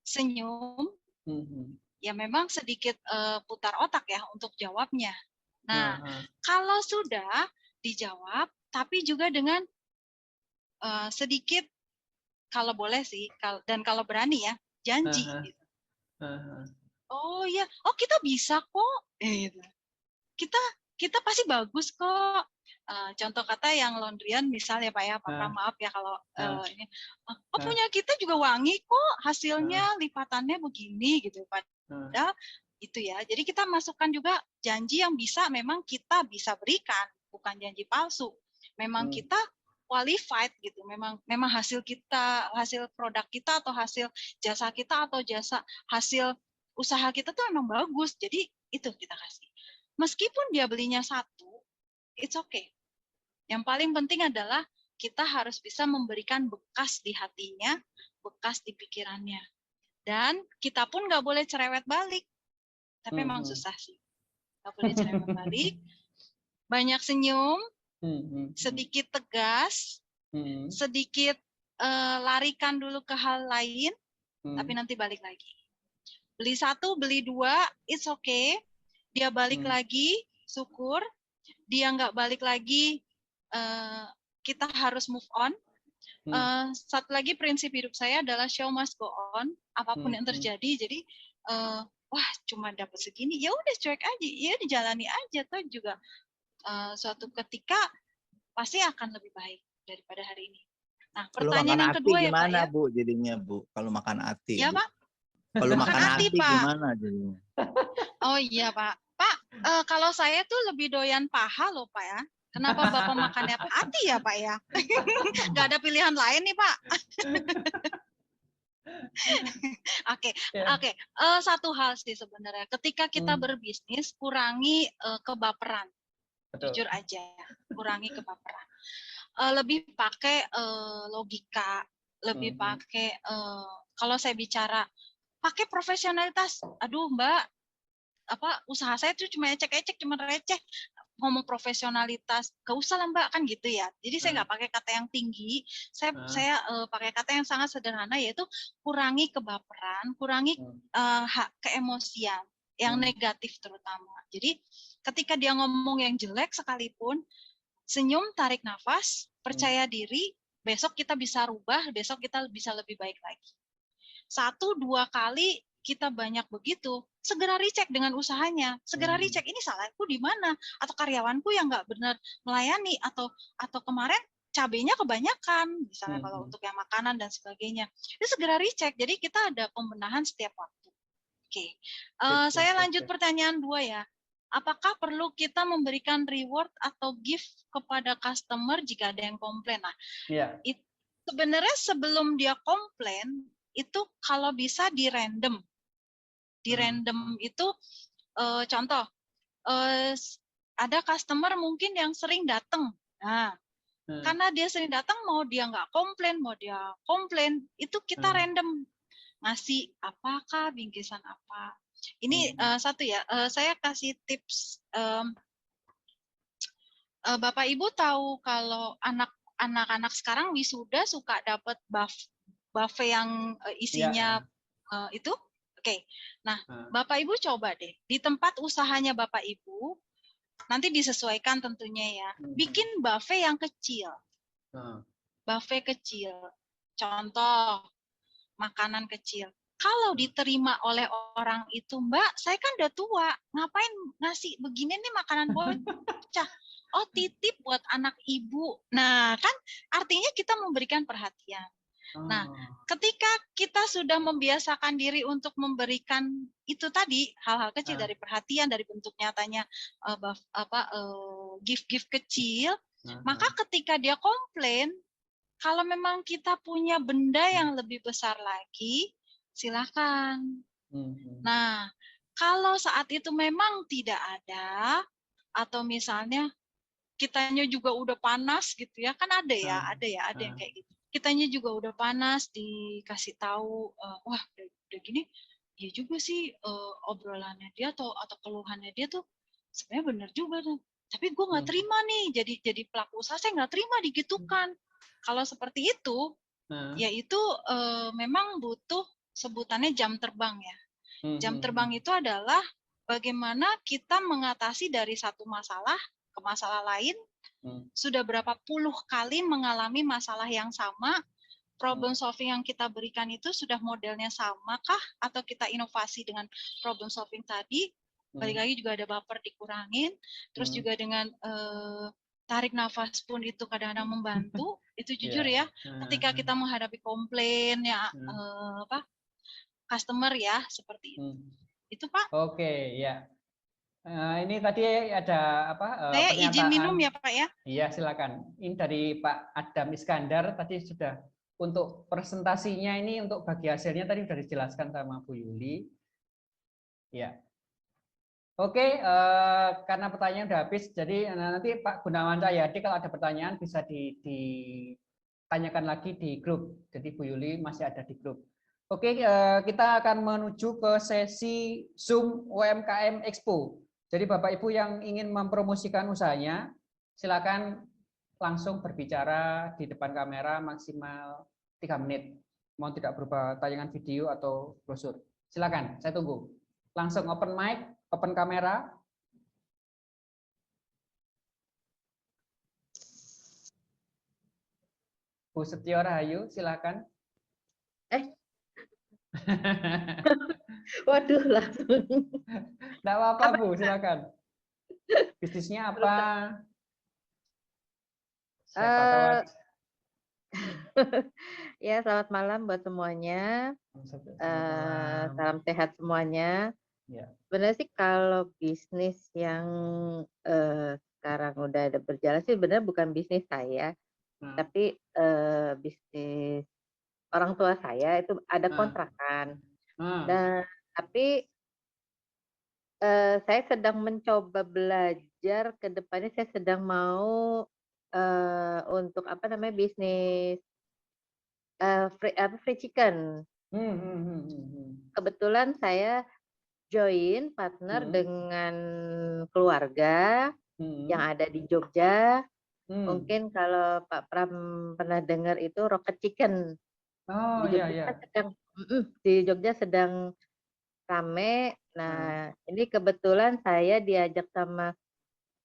senyum, ya memang sedikit putar otak ya untuk jawabnya. Nah, kalau sudah dijawab, tapi juga dengan sedikit, kalau boleh sih, dan kalau berani ya, janji. Gitu. Oh ya, oh kita bisa kok. Kita pasti bagus kok. Contoh kata yang laundryan misalnya Pak ya, Papa maaf ya kalau ini. Oh punya kita juga wangi kok, hasilnya lipatannya begini gitu padahal itu ya. Jadi kita masukkan juga janji yang bisa memang kita bisa berikan, bukan janji palsu. Memang kita qualified gitu. Memang hasil kita, hasil produk kita atau hasil jasa kita atau hasil usaha kita tuh memang bagus. Jadi itu kita kasih. Meskipun dia belinya 1, it's okay. Yang paling penting adalah kita harus bisa memberikan bekas di hatinya, bekas di pikirannya. Dan kita pun nggak boleh cerewet balik. Tapi memang susah sih. Nggak boleh cerewet balik. Banyak senyum, sedikit tegas, sedikit larikan dulu ke hal lain, tapi nanti balik lagi. Beli 1, beli 2, it's okay. Dia balik lagi, syukur. Dia nggak balik lagi, kita harus move on. Satu lagi prinsip hidup saya adalah show must go on, apapun yang terjadi. Jadi, wah cuma dapat segini, ya udah cuek aja, ya dijalani aja. Toh juga suatu ketika pasti akan lebih baik daripada hari ini. Nah, pertanyaan yang kedua ya Pak ya. Gimana Bu jadinya Bu, kalau makan hati? Ya Bu? Pak? Kalau makan hati Pak. gimana jadinya? Oh iya Pak. Pak, kalau saya tuh lebih doyan paha loh Pak ya. Kenapa Bapak makannya hati ya Pak ya? Nggak ada pilihan lain nih Pak. Oke. Satu hal sih sebenarnya. Ketika kita berbisnis, kurangi kebaperan. Betul. Jujur aja, kurangi kebaperan. Lebih pakai logika, lebih pakai kalau saya bicara pakai profesionalitas. Aduh Mbak, usaha saya tuh cuma ecek-ecek, cuma receh. Ngomong profesionalitas, gak usah lah Mbak, kan gitu ya. Jadi saya nggak pakai kata yang tinggi, saya pakai kata yang sangat sederhana, yaitu kurangi kebaperan, kurangi keemosian yang negatif terutama. Jadi ketika dia ngomong yang jelek sekalipun, senyum, tarik nafas, percaya diri, besok kita bisa rubah, besok kita bisa lebih baik lagi. 1, 2 kali kita banyak begitu, segera recheck dengan usahanya, segera recheck ini salahku di mana, atau karyawanku yang nggak benar melayani, atau kemarin cabenya kebanyakan, misalnya kalau untuk yang makanan dan sebagainya, itu segera recheck. Jadi kita ada pembenahan setiap waktu. Oke, saya lanjut pertanyaan 2 ya. Apakah perlu kita memberikan reward atau gift kepada customer jika ada yang komplain? Nah, sebenarnya sebelum dia komplain, itu kalau bisa di random. Di random itu, contoh, ada customer mungkin yang sering datang. Nah, Karena dia sering datang, mau dia nggak komplain, mau dia komplain, itu kita random ngasih apakah bingkisan apa. Ini satu ya, saya kasih tips. Bapak Ibu tahu kalau anak-anak sekarang wisuda suka dapat buffet yang isinya itu. Oke. Nah, Bapak Ibu coba deh di tempat usahanya Bapak Ibu, nanti disesuaikan tentunya ya. Bikin buffet yang kecil. Buffet kecil. Contoh makanan kecil. Kalau diterima oleh orang itu, Mbak, saya kan udah tua, ngapain ngasih begini nih makanan bocah? Oh, titip buat anak ibu. Nah, kan artinya kita memberikan perhatian. Nah, ketika kita sudah membiasakan diri untuk memberikan itu tadi, hal-hal kecil dari perhatian, dari bentuk nyatanya gift-gift kecil, maka ketika dia komplain, kalau memang kita punya benda yang lebih besar lagi, silakan. Nah, kalau saat itu memang tidak ada, atau misalnya kitanya juga udah panas gitu ya, kan ada ya yang kayak gitu. Kitanya juga udah panas, dikasih tahu, wah udah gini, ya juga sih obrolannya dia atau keluhannya dia tuh sebenarnya benar juga tuh. Tapi gue nggak terima nih, jadi pelaku usaha saya nggak terima digitukan. Kalau seperti itu, yaitu memang butuh sebutannya jam terbang ya. Jam terbang itu adalah bagaimana kita mengatasi dari satu masalah ke masalah lain. Sudah berapa puluh kali mengalami masalah yang sama, problem solving yang kita berikan itu sudah modelnya sama kah? Atau kita inovasi dengan problem solving tadi? Balik lagi juga ada baper dikurangin, terus juga dengan tarik nafas pun itu kadang-kadang membantu. Itu jujur ya, ketika kita menghadapi komplain ya customer ya seperti itu. Itu Pak. Oke, ya. Ini tadi ada Saya pernyataan. izin minum ya Pak ya. Iya, silakan. Ini dari Pak Adam Iskandar tadi sudah untuk presentasinya ini untuk bagi hasilnya tadi sudah dijelaskan sama Bu Yuli. Ya. Oke, karena pertanyaan sudah habis, jadi nanti Pak Gunawan Cahyadi kalau ada pertanyaan bisa ditanyakan lagi di grup. Jadi Bu Yuli masih ada di grup. Oke, kita akan menuju ke sesi Zoom UMKM Expo. Jadi Bapak Ibu yang ingin mempromosikan usahanya, silakan langsung berbicara di depan kamera maksimal 3 menit. Mau tidak berupa tayangan video atau brosur. Silakan, saya tunggu. Langsung open mic, open kamera. Bu Setio Rahayu, silakan. Waduh, langsung. Enggak apa-apa, Bu, silakan. Bisnisnya apa? Siapa tahu. Ya, selamat malam buat semuanya. Salam sehat semuanya. Ya. Sebenarnya sih kalau bisnis yang sekarang udah ada berjalan sih sebenarnya bukan bisnis saya, tapi bisnis orang tua saya itu ada kontrakan. Dan tapi saya sedang mencoba belajar ke depannya, saya sedang mau untuk bisnis free chicken. Kebetulan saya join partner dengan keluarga yang ada di Jogja. Mungkin kalau Pak Pram pernah dengar itu Rocket Chicken. Oh iya. Di Jogja sedang rame. Nah, ini kebetulan saya diajak sama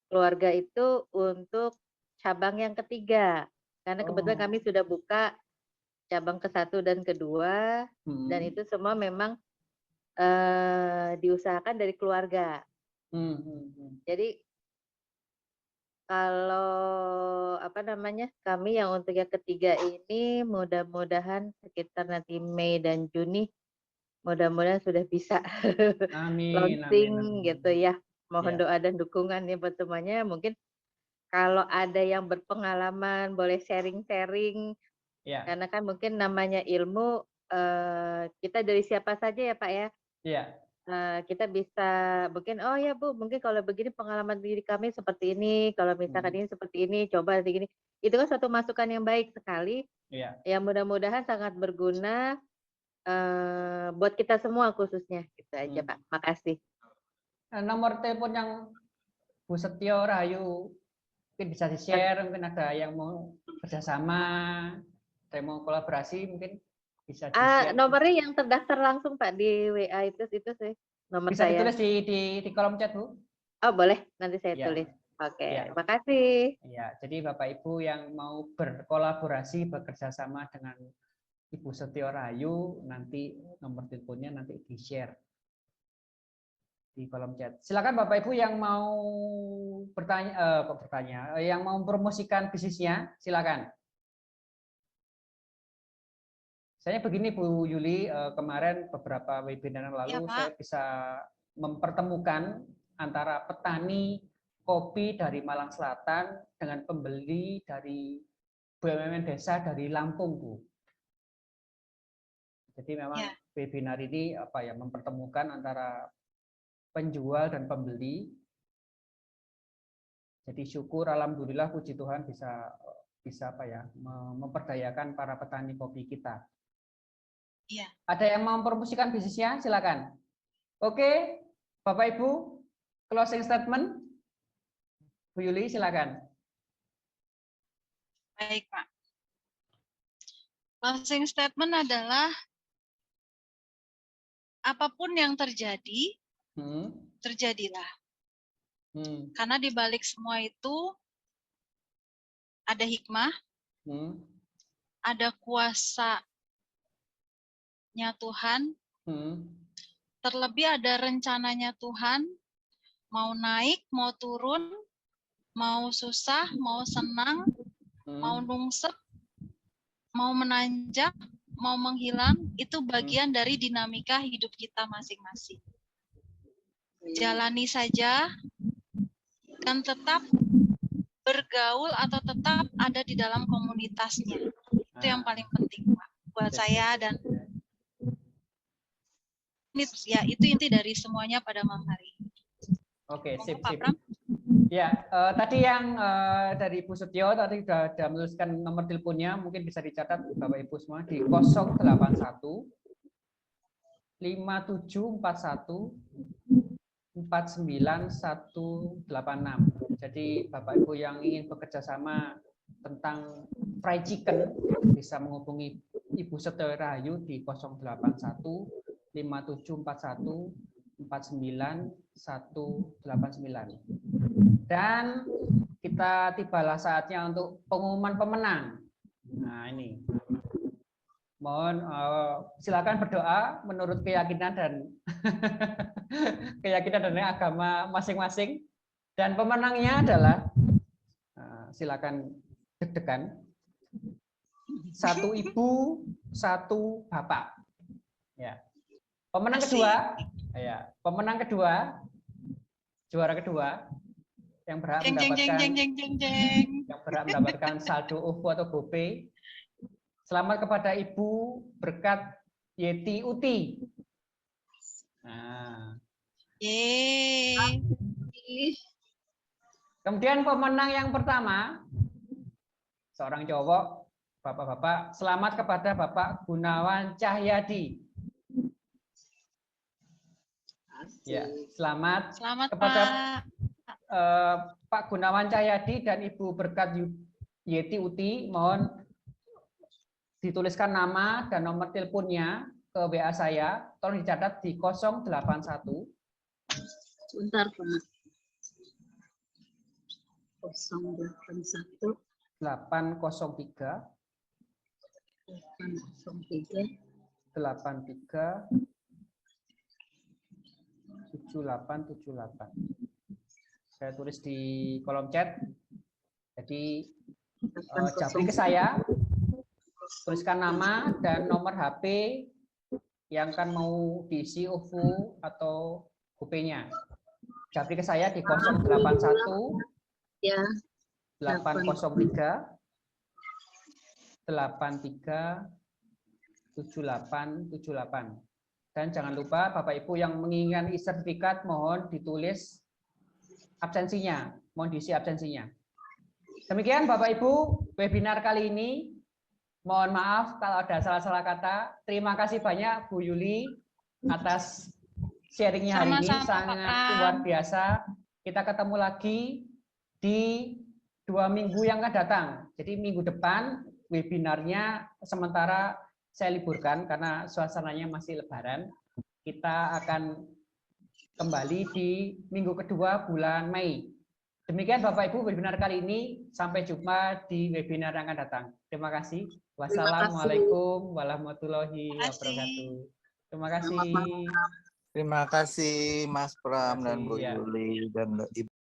keluarga itu untuk cabang yang ketiga. Karena kebetulan kami sudah buka cabang ke-1 dan ke-2, dan itu semua memang diusahakan dari keluarga. Jadi kalau kami yang untuk yang ketiga ini mudah-mudahan sekitar nanti Mei dan Juni mudah-mudahan sudah bisa launching gitu ya. Mohon doa dan dukungan ya buat semuanya. Mungkin kalau ada yang berpengalaman boleh sharing-sharing. Karena kan mungkin namanya ilmu kita dari siapa saja ya Pak ya. Iya. kita bisa mungkin, oh ya Bu, mungkin kalau begini pengalaman diri kami seperti ini, kalau misalkan ini seperti ini, coba nanti gini. Itu kan satu masukan yang baik sekali, Iya. yang mudah-mudahan sangat berguna buat kita semua khususnya. Gitu aja Pak, makasih. Nomor telepon yang Bu Setio Rahayu mungkin bisa di-share, mungkin ada yang mau kerjasama, ada yang mau kolaborasi, mungkin bisa di-share. Nomornya yang terdaftar langsung Pak di WA itu sih nomor Bisa saya. ditulis di kolom chat Bu. Oh boleh, nanti saya Ya. tulis. Oke, Ya. makasih. Ya, jadi Bapak Ibu yang mau berkolaborasi, bekerja sama dengan Ibu Setio Rahayu, nanti nomor teleponnya nanti di-share di kolom chat. Silakan Bapak Ibu yang mau bertanya, yang mau mempromosikan bisnisnya, silakan. Saya begini Bu Yuli, kemarin beberapa webinar yang lalu saya bisa mempertemukan antara petani kopi dari Malang Selatan dengan pembeli dari BUMN desa dari Lampung, Bu. Jadi memang webinar ini mempertemukan antara penjual dan pembeli. Jadi syukur, alhamdulillah, puji Tuhan bisa memperdayakan para petani kopi kita. Iya. Ada yang mau mempromosikan bisnisnya? Silakan. Oke, Bapak Ibu, closing statement. Bu Yuli, silakan. Baik, Pak. Closing statement adalah apapun yang terjadi, terjadilah. Karena di balik semua itu ada hikmah, ada kuasanya Tuhan, terlebih ada rencananya Tuhan, mau naik, mau turun, mau susah, mau senang, mau nungsep, mau menanjak, mau menghilang, itu bagian dari dinamika hidup kita masing-masing. Jalani saja, dan tetap bergaul atau tetap ada di dalam komunitasnya. Itu yang paling penting, Pak, buat saya. Dan ya, itu inti dari semuanya pada malam hari ini. Oke, sip. Pak Pram. Ya, tadi yang dari Bu Setio tadi sudah menuliskan nomor teleponnya, mungkin bisa dicatat Bapak Ibu semua di 081 5741 49186. Jadi Bapak Ibu yang ingin bekerja sama tentang fried chicken bisa menghubungi Ibu Setio Rahayu di 081 5741 49189. Dan kita tibalah saatnya untuk pengumuman pemenang. Nah, ini. Mohon silakan berdoa menurut keyakinan dan agama masing-masing. Dan pemenangnya adalah silakan deg-degan. 1 ibu, 1 bapak. Ya. Pemenang kedua, ya. Pemenang kedua, juara kedua yang berhak mendapatkan saldo OVO atau GoPay. Selamat kepada Ibu Berkat Yeti Uti. Nah. Kemudian pemenang yang pertama, seorang cowok, bapak-bapak, selamat kepada Bapak Gunawan Cahyadi. Ya, selamat kepada Pak Gunawan Cahyadi dan Ibu Berkat Yeti Uti. Mohon dituliskan nama dan nomor teleponnya ke WA saya. Tolong dicatat di 081. Sebentar, Pak. 081 803 803 83 7878. Saya tulis di kolom chat. Jadi japri ke saya, tuliskan nama dan nomor HP yang akan mau diisi OVO atau GoPay-nya. Japri ke saya di 081 ya 803 83 7878. Dan jangan lupa Bapak Ibu yang menginginkan e-sertifikat mohon ditulis absensinya, mohon diisi absensinya. Demikian Bapak Ibu webinar kali ini. Mohon maaf kalau ada salah-salah kata. Terima kasih banyak Bu Yuli atas sharingnya hari ini, Sama-sama, sangat Pak. luar biasa. Kita ketemu lagi di 2 minggu yang akan datang. Jadi minggu depan webinarnya sementara saya liburkan karena suasananya masih lebaran. Kita akan kembali di minggu kedua bulan Mei. Demikian Bapak Ibu webinar kali ini. Sampai jumpa di webinar yang akan datang. Terima kasih. Wassalamualaikum warahmatullahi wabarakatuh. Terima kasih. Terima kasih Mas Pram dan Bu Terima kasih, ya. Yuli dan Ibu.